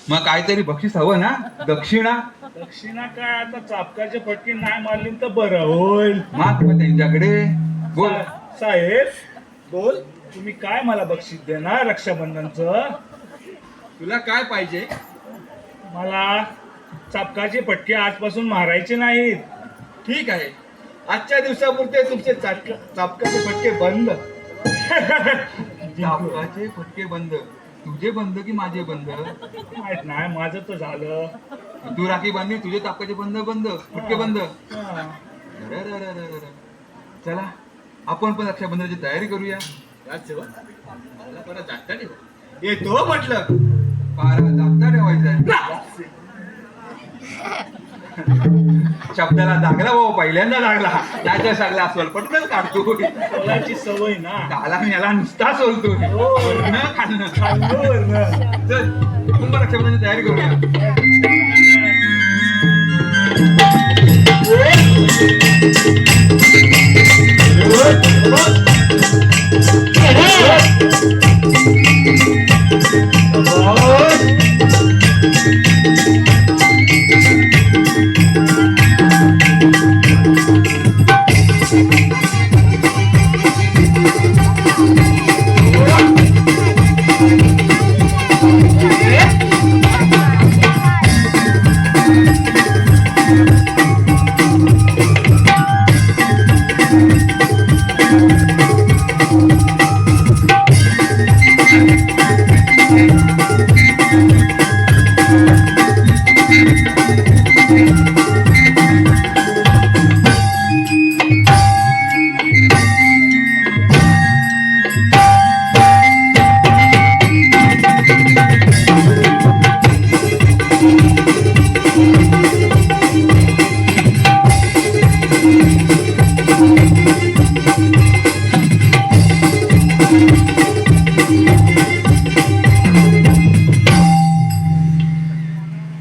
मग काहीतरी बक्षीस हवं ना, दक्षिणा. दक्षिणा काय आता चापकाच्या फटकी नाही मारली तर बरं होईल. माग मग त्यांच्याकडे बोल. साहेब बोल, तुम्ही काय मला बक्षीस देणार रक्षाबंधनचं? तुला काय पाहिजे? मला चापकाचे फटके आजपासून मारायचे नाहीत. ठीक आहे, आजच्या दिवसापुरते तुमचे चापकाचे फटके बंद. चापकाचे फटके बंद. तुझे बंद की माझे बंद? माहित नाही, माझं तर झालं. तू राखी बांधली, तुझे चापकाचे बंद बंद, फटके बंद. हा. अरेरेरेरेरे. चला आपण पण रक्षाबंधनाची तयारी करूया. राजसेवक, मला परत जागता ठेव. येतो म्हटलं. पारा जागता ठेवायचा आहे. शब्दाला जागला भाऊ, पहिल्यांदा लागला. त्याच्या सगळा स्वल्पटच काढतो. बोलायची सवय ना. काला याला नुसता सोलतो. न खाणं. खाल्लं वरनं. चल आपण पण रक्षाबंधनाची तयारी करूया.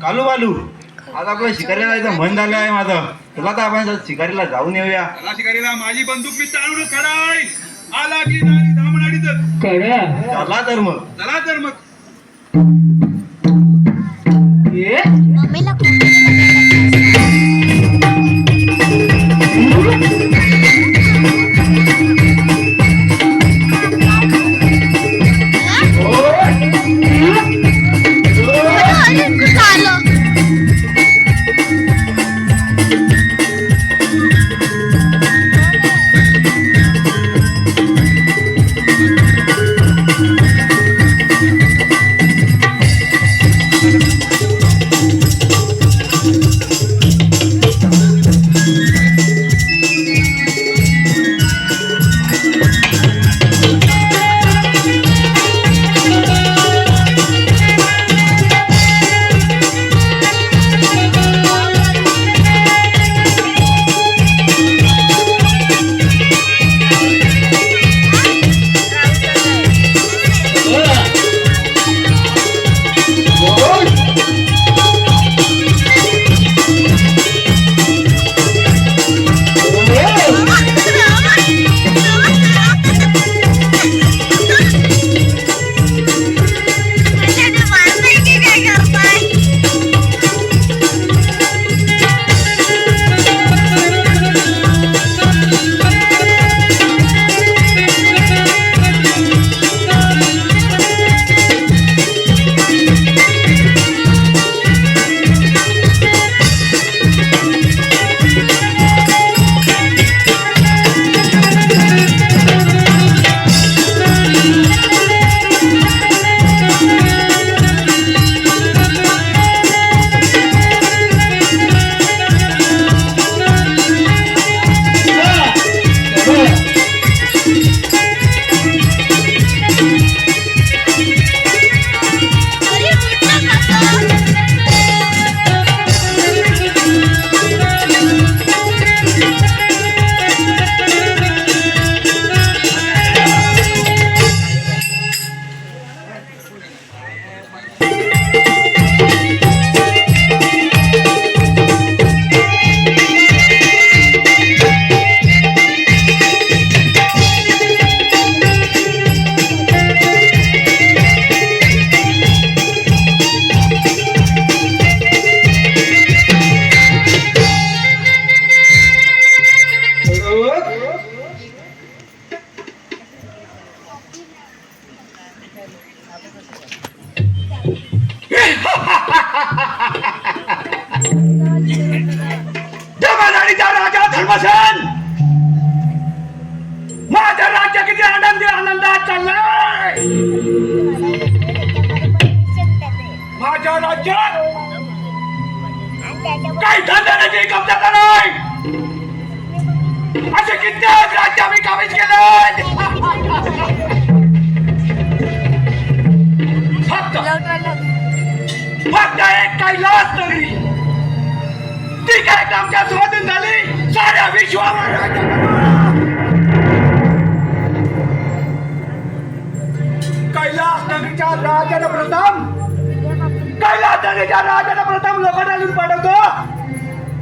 कालू बालू, आज आपल्या शिकारीला जायचं मन झालं आहे माझं. तुला तर आपण शिकारीला जाऊन येऊया. चला शिकारीला, माझी बंदूक मी चालूनच खडा आहे. आला की झाली धामणाडीतच. चला तर मग. चला तर मग. मम्मीला आलं. जगदाडीचा राजा धर्मसेन माझं राज्य किती आनंदात चाललंय. माझ्या राज्यात काही धंद्याची कमतरता नाही. असे कित्येक राज्य मी काबीज केले. फक्त एक कैलास नगरी ती काय आमच्या स्वाधीन झाली. साऱ्या विश्वावर राज्य करणार. कैलास नगरीच्या राजाने प्रथम लोकांना लिहून पाठवतो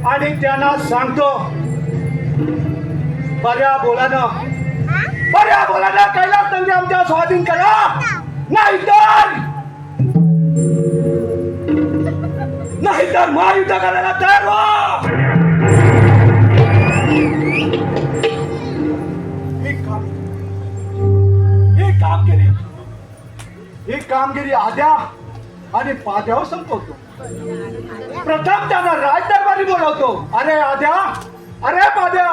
आणि त्यांना सांगतो बऱ्या बोलानं कैलास नगरी आमच्या स्वाधीन करा, नाहीतर महायुद्ध करायला तयार व्हा. ही कामगिरी आद्या आणि पाद्यावर संपवतो. प्रथम त्यांना राजदरबारी बोलवतो. अरे आद्या, अरे पाद्या,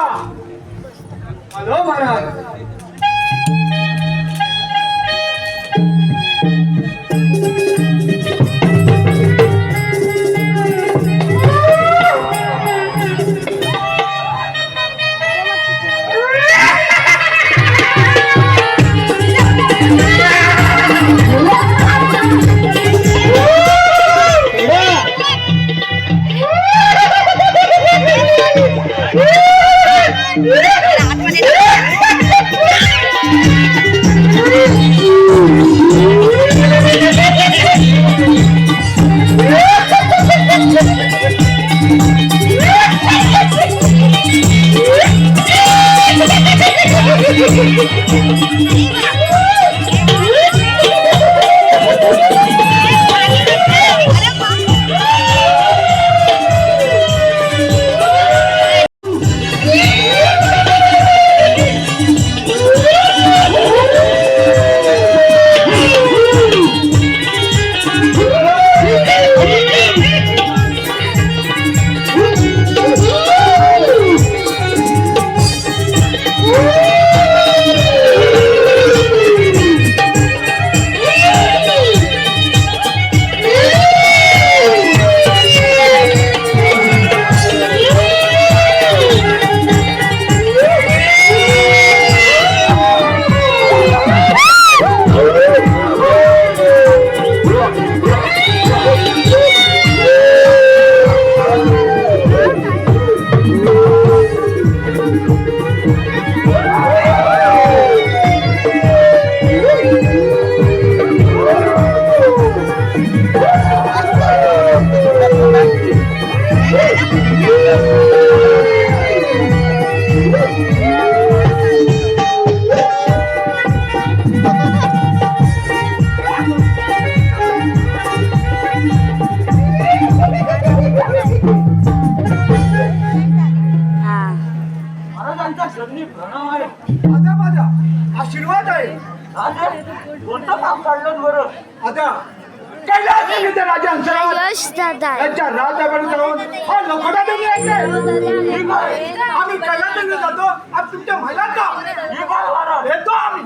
हॅलो महाराज. आशीर्वाद आहे. कोणतं काम काढलं बरं? आता कैलास नगरीचे राजा हंसराज यश दादा यांच्या राजाकडे जाऊन हा लोखंडा देऊन यायचे. आम्ही कैलास नगरी जातो. आज तुमच्या महिलांना येतो आम्ही.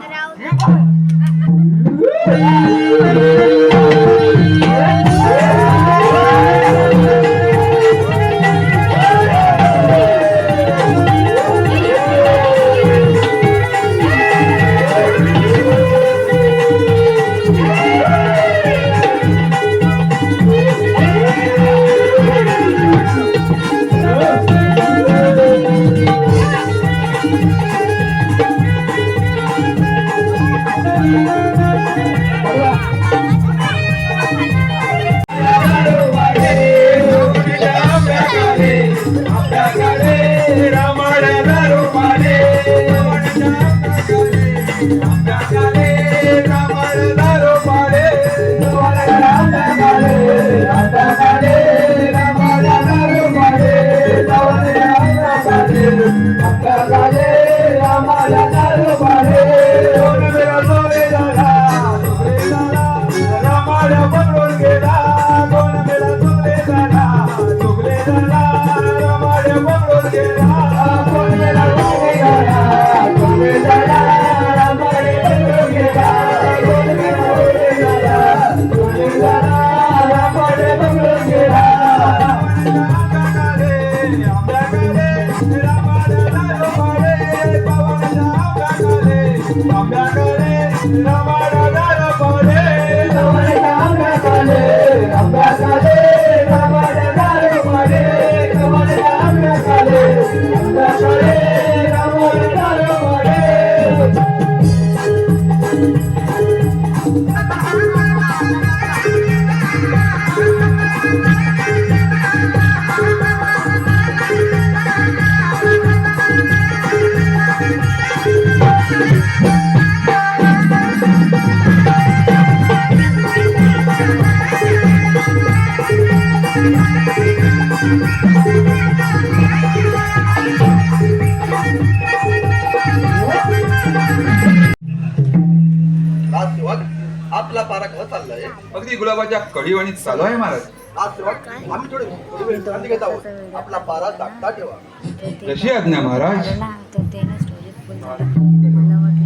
राजसेवक आपला पारा कसा चाललाय? अगदी गुलाबाच्या कढीवाणी चालू आहे महाराज. राजसेवक आम्ही थोडी विश्रांती घेत आहोत. आपला पारा दाखता ठेवा. जशी आज्ञा महाराज. मला स्टोरी फुल मला वाटलं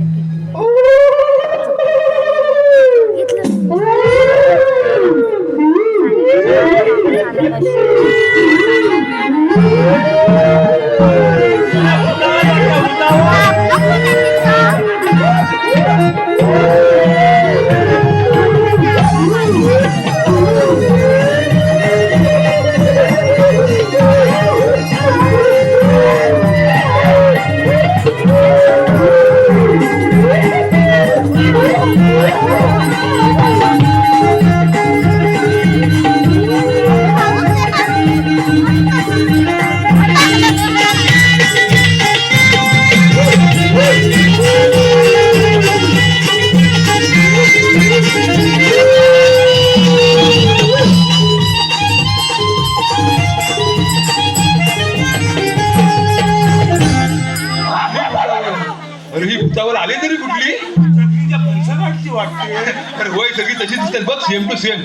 अरे ही भुतावर आले तरी कुठली? सगळीच्या पंचनाटची वाटते. अरे होय सगळी तशीच दिसतात बघ, सेम टू सेम.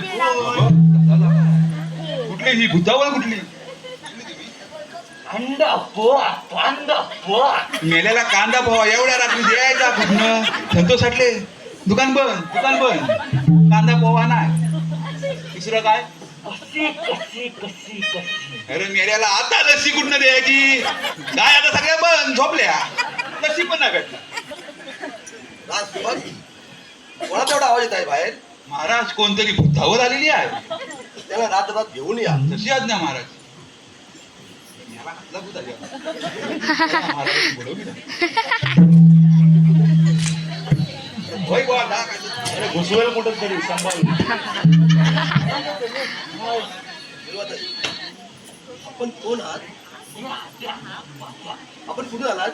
कुठली ही भुतावळ कुठली? मेल्याला कांदा पोहा एवढ्या रात्री द्यायचा कुठनं? संतोष साठले दुकान बंद, दुकान बंद. कांदा पोहा नाही, दुसरं काय? अरे मेल्याला आता लस्सी कुठनं द्यायची? काय आता सगळ्या बंद, झोपल्या. लस्सी पण नाही भेटणार. राजसेवक कोणा तेवढा आवाज येत आहे बाहेर? महाराज कोणतरी भुतावर आलेली आहे. त्याला रात्रात घेऊन या. तशी आज्ञा महाराज. याला कसला भूत आली आता? महाराज बोलवली ना. होय बुवा, जा काय. अरे घुसवेल कुठं तरी सांभाळ. आपण कोण आहात? आपण कुठून आलात?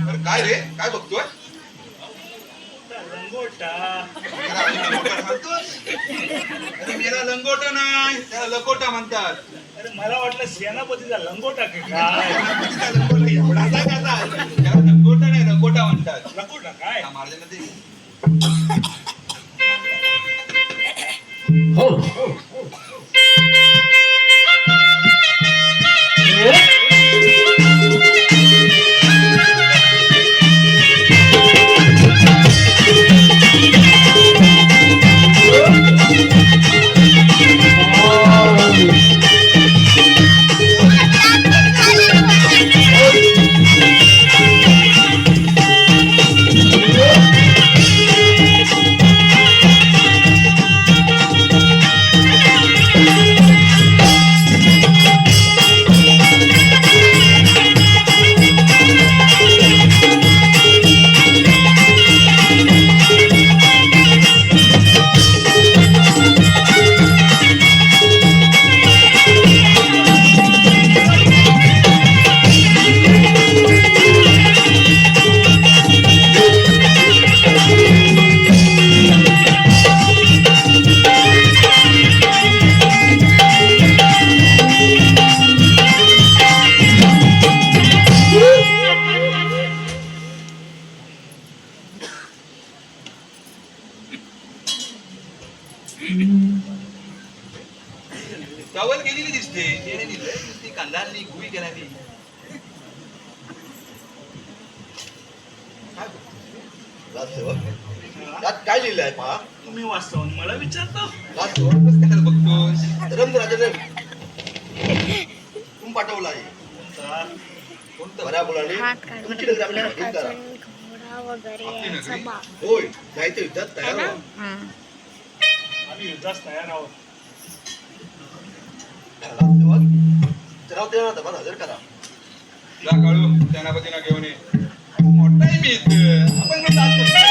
अरे काय रे, काय बघतोय? लंगोटा. अरे मेला लंगोटा नाही, त्याला लकोटा म्हणतात. अरे मला वाटलं सेनापतीचा लंगोटा की काय. त्या लंगोटा एवढासा कसा? त्याला लंगोटा नाही, लकोटा म्हणतात. लंगोटा काय? त्या महाराजांना ते चावल गेलेली दिसते. त्याने दिलंय नुसती कांदाली गुई केल्याने. राजसेवक यात काय लिहिलं आहे पहा? तुम्ही वाचता आणि मला विचारता. राजसेवक काय बघतोस? धर्मराजाने तुम पाठवला आहे. कोणतं? बऱ्या मुलाने हात तुमची नजर आम्ही काढून स्वाधीन करा. घोडा वगैरे आपली नगरी? सभा होय जायचं युद्धात है तयार ना? व्हा. आम्ही युद्धास तयार आहोत. राजसेवक चराव देणार दबाण हजर करा. जा काळू, सेनापतींना घेऊन ये. मोठा आहे मी इथं. आपण पण जात नसतो.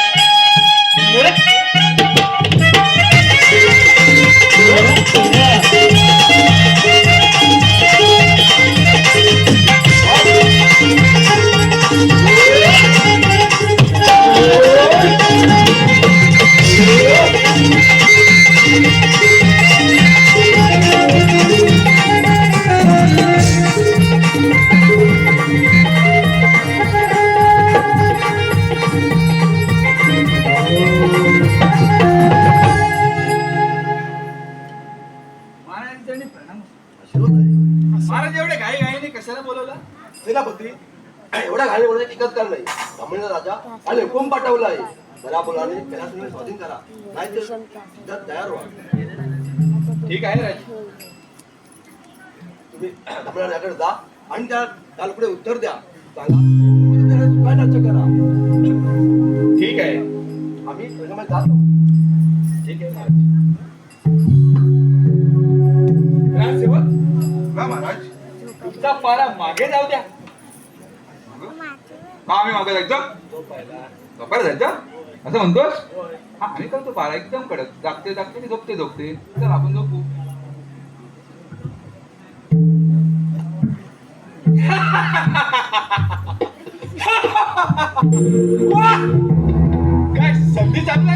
कशाला बोलवलं? सेनापती एवढा घाणे बोलण्याची टिकत कर नाही. ब्राह्मण राजा आणि हुकूम पाठवला आहे. बरा बोलाने कैलास स्वाधीन करा, नाहीतर युद्धात तयार व्हा. ठीक आहे राज. तुम्ही ब्राह्मण राजाकडे जा आणि त्याला पुढे उत्तर द्या. सांगा तुम्ही त्याला काय राज्य करा. ठीक आहे. आम्ही रंगमंच जातो. ठीक आहे महाराज. ग्रामसेवक, का महाराज? तुमचा पारा मागे जाऊ द्या. का आम्ही मागे जायचं? झोपायला जायचं असं म्हणतोस? हा, आम्ही करतो पारा एकदम कडक. जागते जागते की झोपते झोपते. चल आपण झोपू. वाह! काय संधी चालणार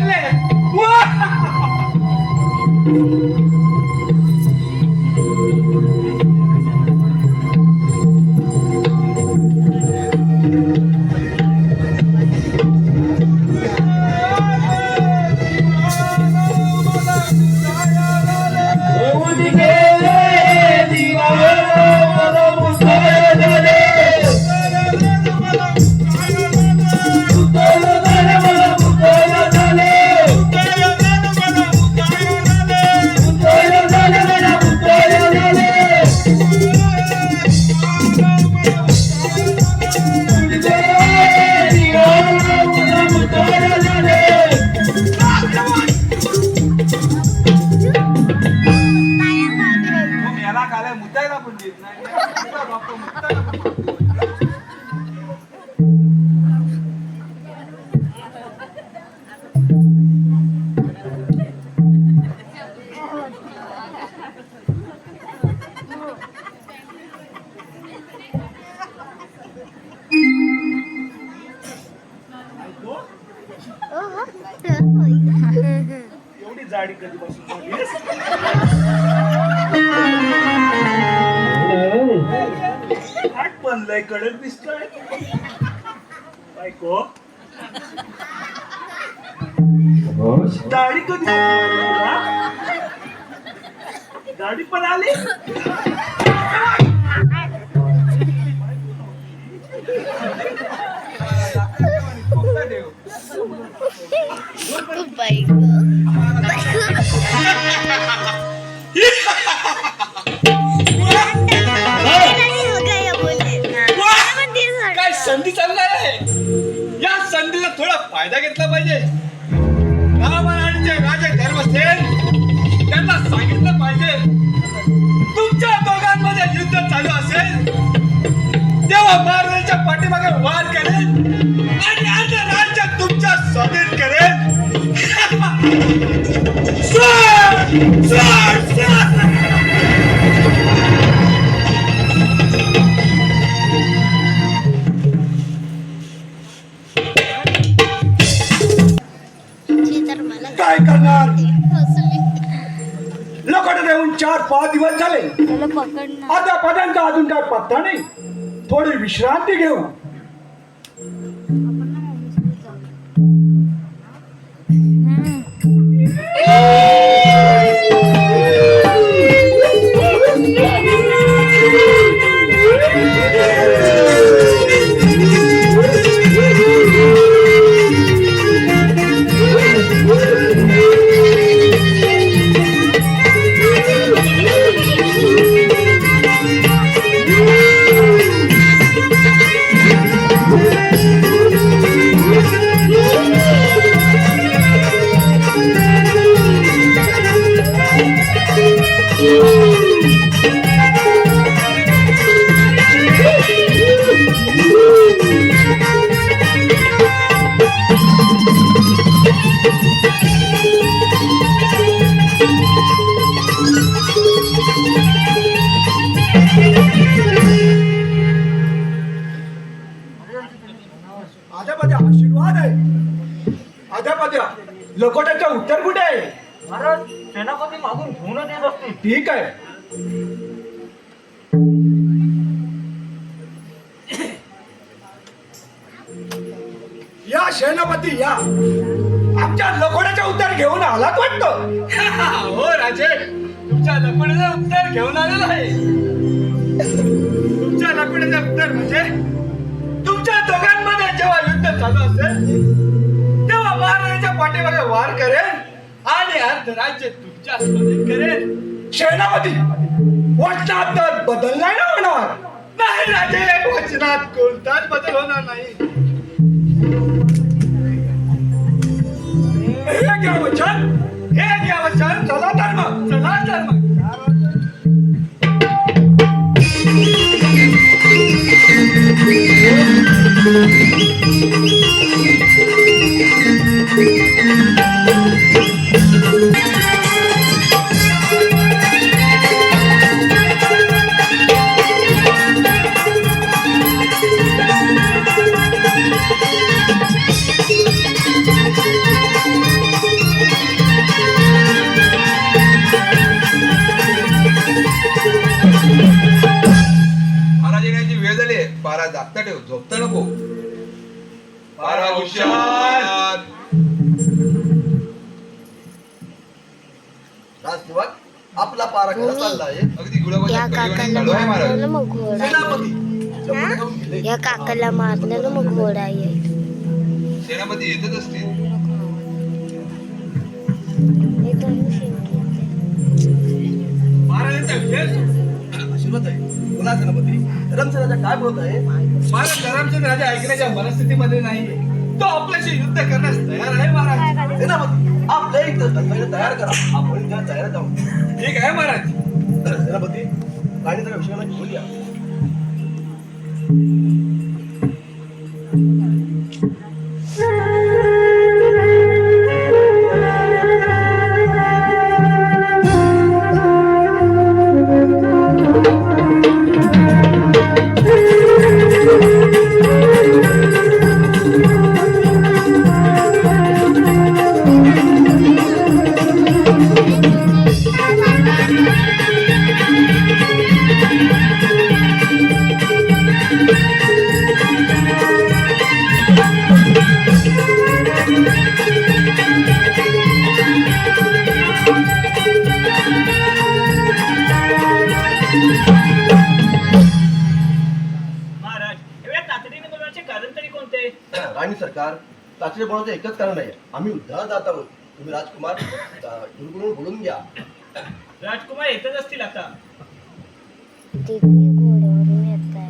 मग याला काला मुद्दायला पण देत नाही. मुद्दा बापा, मुद्दायला पण देत नाही. एवढी जाडी कधीपासून झालीस? हात बनलाय, कडक दिसतोय. बायको दाढी कधी बनवली तुला? दाढी पण आली. फक्त देव. बाई काय संधी चालणार आहे. या संधीचा थोडा फायदा घेतला पाहिजे. रामायण जे राजे धर्मसेन त्यांना सांगितलं पाहिजे, तुमच्या दोघांमध्ये युद्ध चालू असेल तेव्हा महाराजांच्या पाठीमागे वार करेल आणि आता राज्य तुमच्या स्वाधीन करेल. सोड! सोड! सोड! तर मला काय करणार? फसली. लोकांना येऊन 4-5 दिवस झाले. त्याला पकडणार. आता पदांचा अजून काय पत्ता नाही. थोडी विश्रांती घेऊ. आध्यापाद्या आशीर्वाद आहे. आध्यापाद्या लकोट्याचं उत्तर कुठे आहे? महाराज सेनापती मागून घेऊनच येत असतील. ठीक आहे. या सेनापती या. आमच्या लकोड्याचं उत्तर घेऊन आलात वाटतं. हो राजे, तुमच्या लकोड्याचं उत्तर घेऊन आलेलं आहे. तुमच्या लपड्याचं उत्तर म्हणजे तुमच्या दोघांमध्ये जेव्हा युद्ध चालू असेल तेव्हा महाराजांच्या पाठीमागे वार करेन आणि अर्धराज्य तुमच्या स्वाधीन करेन. सेनापती वचनात तर बदल नाही ना होणार. नाही राजे, वचनात कोणताच बदल होणार नाही. हे घ्या वचन, हे घ्या वचन. चला धर्म, चला धर्म. महाराज येण्याची वेळ झाली आहे. पारा जागता ठेव, झोपता नको. पारा हुशार. राजसेवक आपला पारा कसा चालला आहे? अगदी या गुलाबाच्या कलिवाणी काकाला चालू आहे महाराज. मारलेलं मग घोडा सेनापती हा? जपून घेऊन गेले. या काकाला मारलेलं मग घोडा येईल. सेनापती येतच असतील. हे दोन्ही शिंकेचे. महाराजांचा विजय असो. आशीर्वाद आहे. बोला सेनापती. धर्मसेनाचा काय बोलत आहे? महाराज धरमचंद राजा ऐकण्याच्या मनस्थितीमध्ये नाही. तो आपल्याशी युद्ध करण्यास तयार आहे महाराज. सेनापती आपल्या इथं दंगल तयार करा. आपण त्या तयार जाऊ. ठीक आहे महाराज. सेनापती राणीच्या विषयाला बोलूया. महाराज एवढ्या तातडीने बोलण्याचे कारण तरी कोणते? राणी सरकार तातडीने बोलायचं एकच कारण आहे. आम्ही युद्धाला जात आहोत. तुम्ही राजकुमार गुरुकडून बोलून घ्या. राजकुमार येतच असतील आता. तिथे घोड्यावरून येत आहे.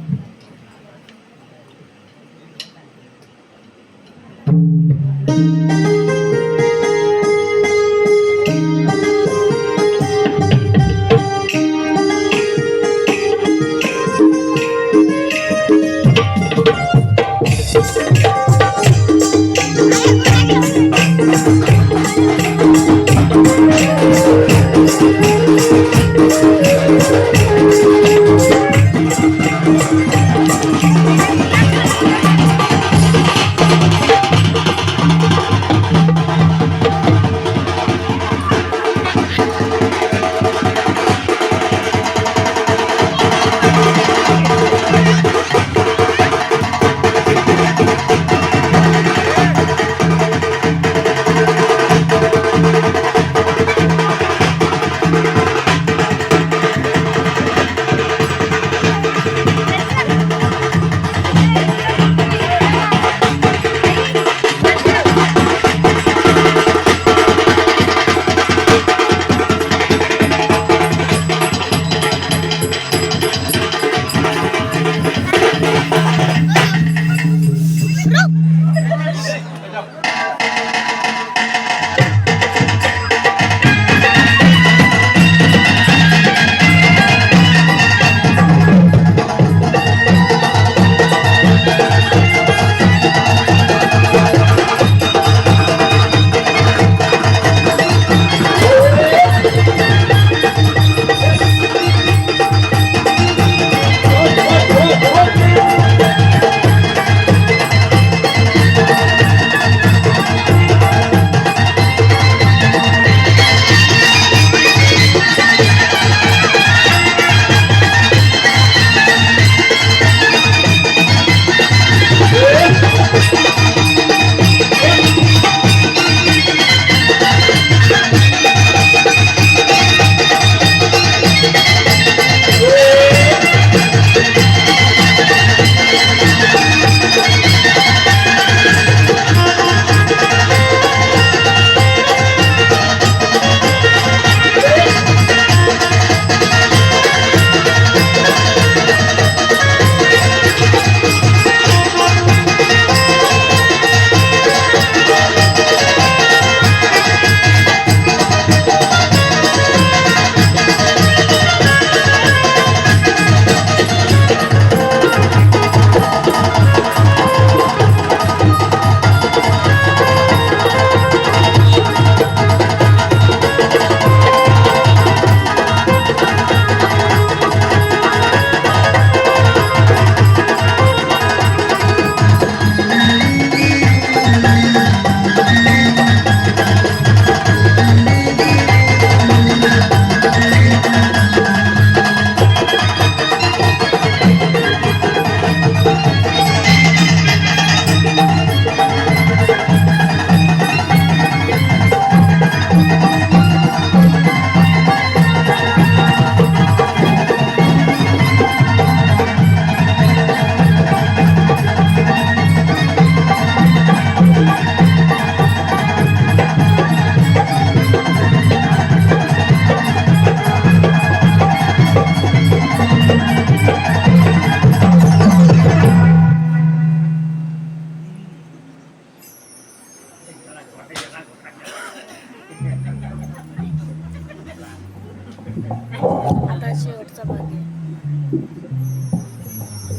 आता शेवटचा भाग आहे.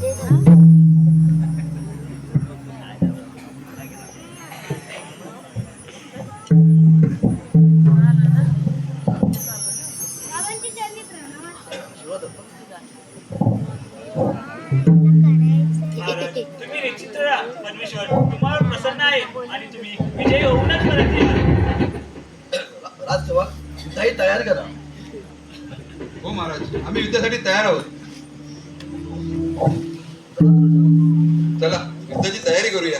ते जा. करायचं. तुम्ही निश्चित राहा परमेश्वर तुम्हावर प्रसन्न आहे आणि तुम्ही विजयी होऊनच परत या. राजसेवक युद्धाही तयार करा. हो महाराज, आम्ही युद्धासाठी तयार आहोत. चला युद्धाची तयारी करूया.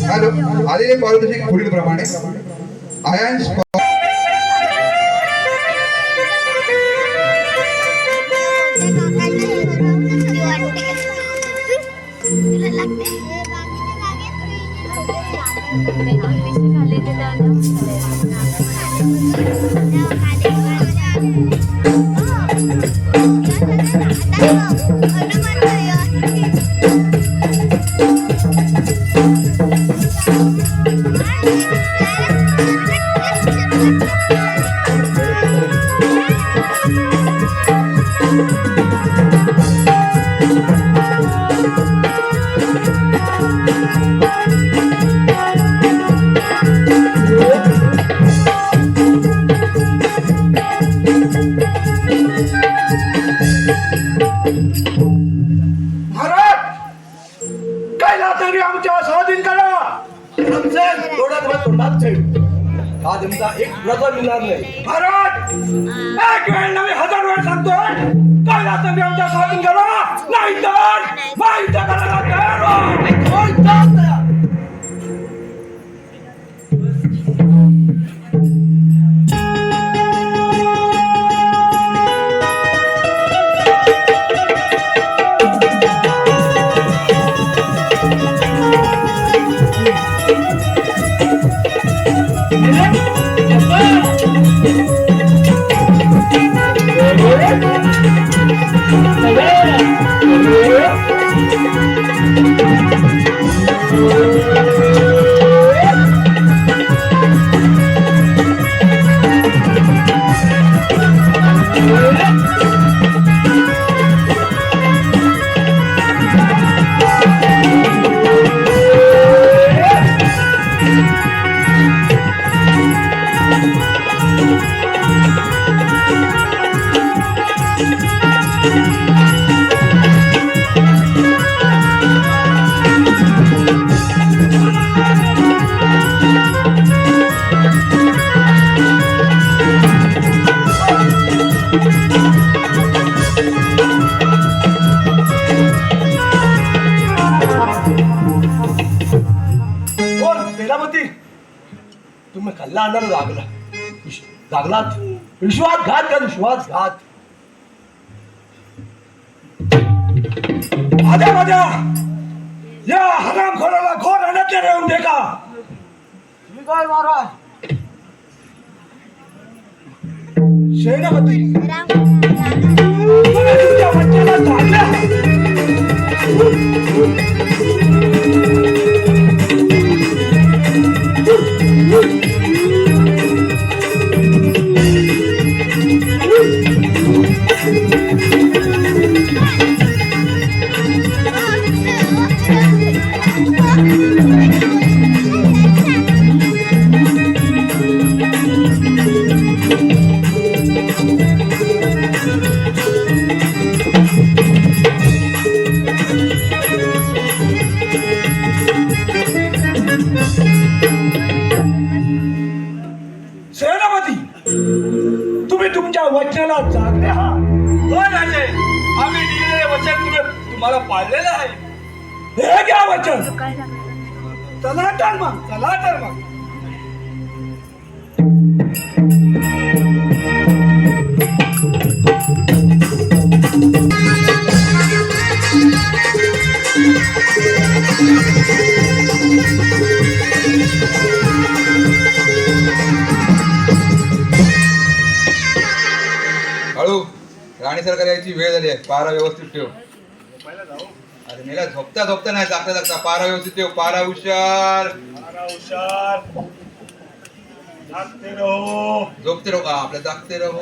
हॅलो, आलेले पारितोषिक पुढील प्रमाणे आयन्स आज आमचा एक प्रजा मिळणार नाही. महाराज एक वेळ नव्हे 1000 वेळ सांगतोय काय आता मी आमच्या स्वाधीन करा नाही तर माहिती करायला तयार व्हा. तुम्ही कल्ला आणणार जागलात विश्वासघात का विश्वासघात. माझ्या या हरामखोराला घोर अडकले राहून दे का. काय महाराज सेनापती राम तुम्ही तुमच्या बच्चाला जागल्या सेनापती, तुम्ही तुमच्या वचनाला जागले आहात. हो राजे, आम्ही दिलेले वचन तुम्हाला पाळलेलं आहे. हे घ्या वचन. चला तर मग, चला तर मग. हळू, राणी सरकार यायची वेळ झाली आहे. पारा व्यवस्थित ठेव. अरे मेला झोपता झोपता नाही, जागता जागता पारा व्यवस्थित ठेव. पारा हुशार. हुशार जागते रहो. झोपते रहो का आपल्या, जागते रहो.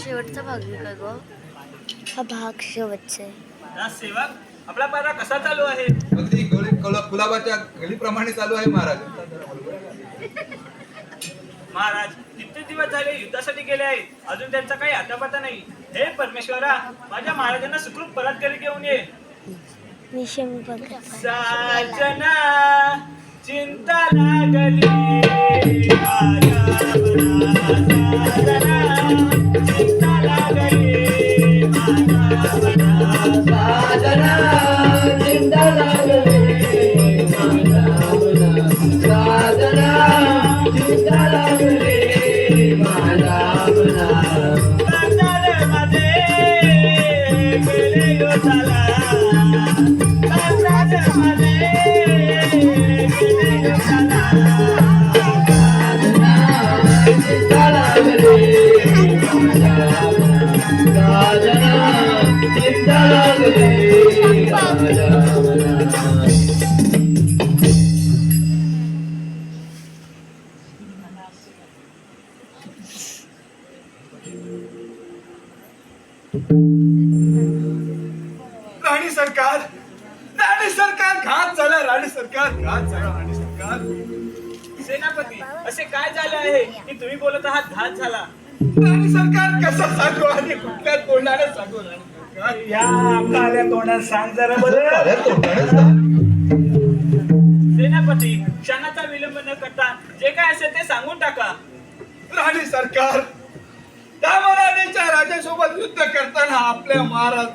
शेवटचा भाग का ग? हा भाग शेवटचा आहे. सेवक, आपला पारा कसा चालू आहे? अगदी गुलाबाच्या गलीप्रमाणे चालू आहे महाराज. महाराज किती दिवस झाले युद्धासाठी गेले आहेत, अजून त्यांचा काही अतापता नाही. हे परमेश्वरा, माझ्या महाराजांना सुखरूप परत घरी घेऊन ये. निशम बघ. साजना चिंता लागली माझ्या मनात. साजना चिंता लागली माझ्या मनात. कांतार माझे गेले योद्धाला. कांतार माझे गेले योद्धाला. राणी सरकार, राणी सरकार, घात झाला. राणी सरकार, घात झाला. राणी सरकार. सेनापती, असे काय झाले आहे की तुम्ही बोलत आहात घात झाला? राणी सरकार, कसं सांगू आणि कुठल्या तोंडाने सांगू? राणी सरकार, या आपल्या तोंडात सांग जरा बरं. अरे तोंडानेच सांग. सेनापती, क्षणाचा विलंब न करता जे काय असेल ते सांगून टाका. राणी सरकार, त्या महाराजांच्या राजासोबत युद्ध करताना आपले महाराज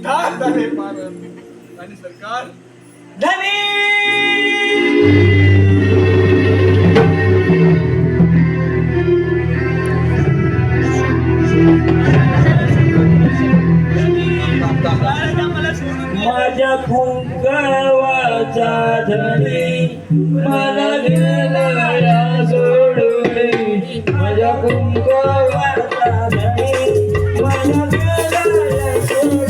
ठार झाले. महाराज, राणी सरकार, धनी माझ्या कुंकवाचा धनी मला गेला सोडून. माझ्या कुंकवाचा धनी मला गेला सोडून.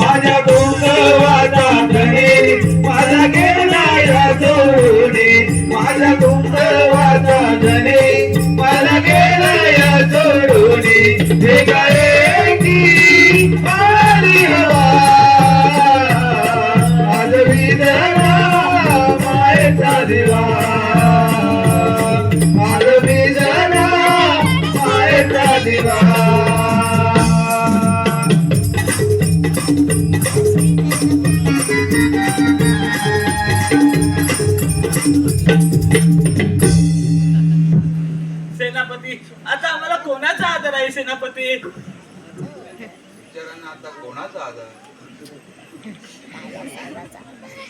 माझ्या कुंकवाचा धनी मला गेला सोडून. माझ्या कुंकवाचा धनी मला गेला सोडून. हे काय की पाणी हवा आज विधवा मायेचा दिवा. आज विधवा मायेचा दिवा. सेनापती, आता आम्हाला कोणाचा आदर आहे? सेनापती, बिचाऱ्यांना आता कोणाचा आधार?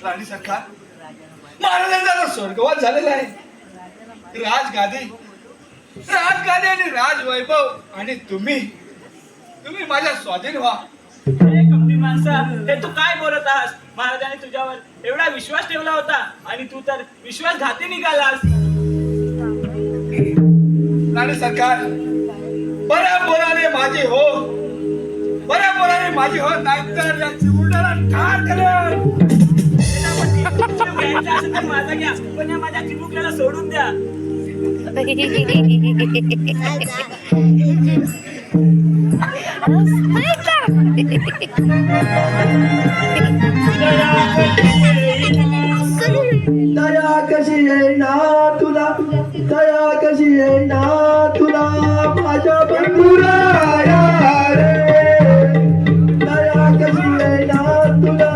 राणी सरकार, महाराजांचा स्वर्गवास झालेला आहे. राजगादी आणि राजवैभव आणि तुम्ही माझ्या स्वाधीन व्हा. हे कपटी माणसा, हे तू काय बोलत आहास? महाराजांनी तुझ्यावर एवढा विश्वास ठेवला होता आणि तू तर विश्वासघाती निघालास. राणी सरकार, बऱ्या बोलाने माझी हो, बऱ्या बोलाने माझी हो, नाहीतर या चिमुरड्याला ठार करेन. सेनापती, घ्यायचा असेल तर माझा घ्या, पण या माझ्या चिमुकल्याला सोडून द्या. दया कशी येणार तुला, दया कशी येणार तुला माझ्या बंधुराया रे. दया कशी येणार तुला,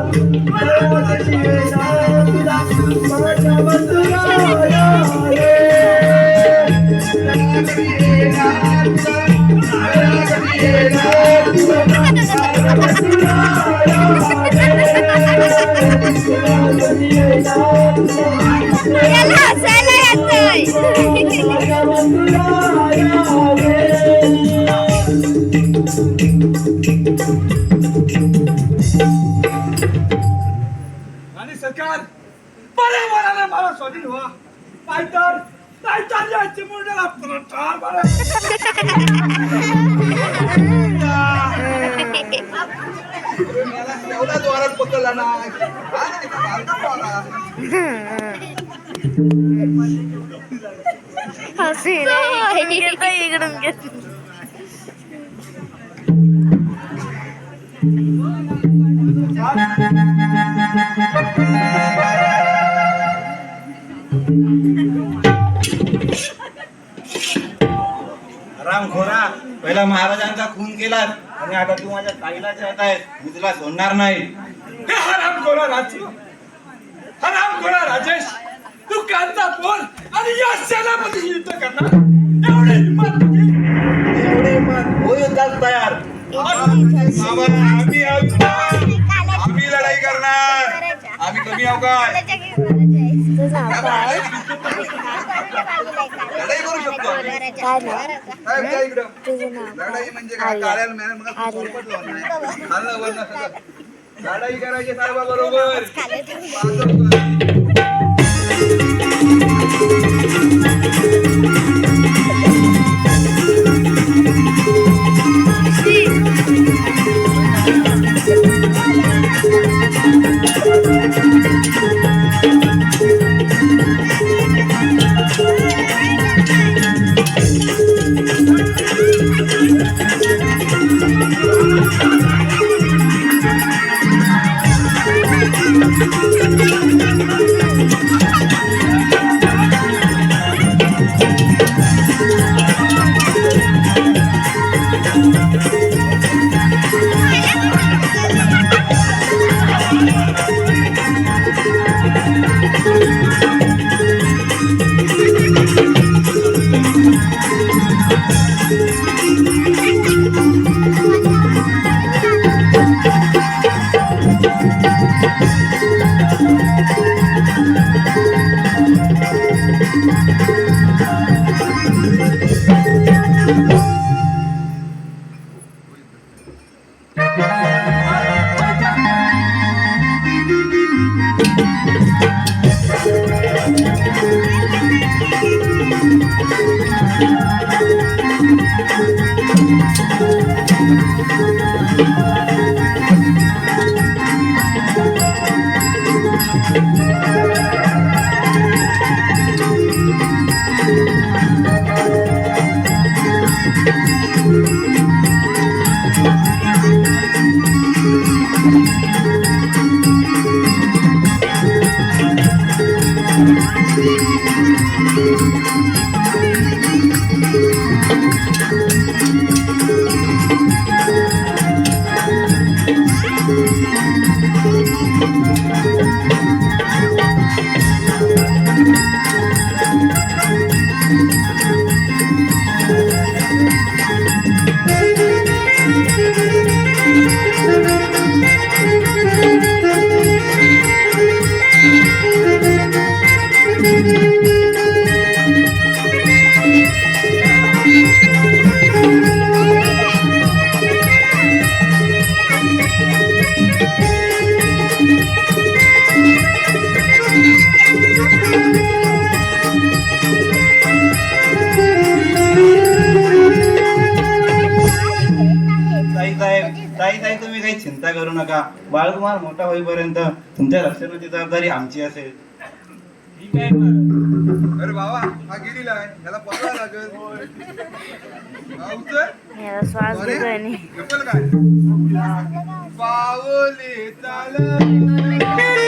दया कशी येणार तुला माझ्या बंधुराया रे. दया कशी येणार तुला, दया कशी येणार तुला माझ्या बंधुराया याला हसायला येतंय. आणि सरकार बऱ्या मनाने मला स्वाधीन व्हा, नाहीतर याची मुंड्याला प्रठार मारा. एवढा जोरात पकडला ना इकडून घेत. रामखोरा, पहिला महाराजांचा खून केलास आणि आता तू माझ्या ताईला जात आहेस. मी तुला सोडणार नाही. हे हरामखोरा राजू, हरामखोरा राजेश, तू कांदा पोर आणि या सेनापती युद्ध करणार एवढी हिंमत तुझी? एवढे मग होईल तयार. आम्ही लढाई करणार. आम्ही कमी आहो काय? लढाई करू शकतो आम्ही. साहेब, या इकडं. लढाई म्हणजे काय? काळ्याला मॅन मग सोडपत लावणार नाही. खाल्लं वरनं सगळं. लढाई करायची साहेबाबरोबर. ताई तुम्ही काही चिंता करू नका. बाळकुमार मोठा होईपर्यंत तुमच्या रक्षणाची जबाबदारी आमची असेल. मी काय करत? अरे बाबा हा गिरीला आहे याला पकडावं लागेल हा, उचल. याला श्वास अरे, घेतोय आणि उचल काय पावले चालेल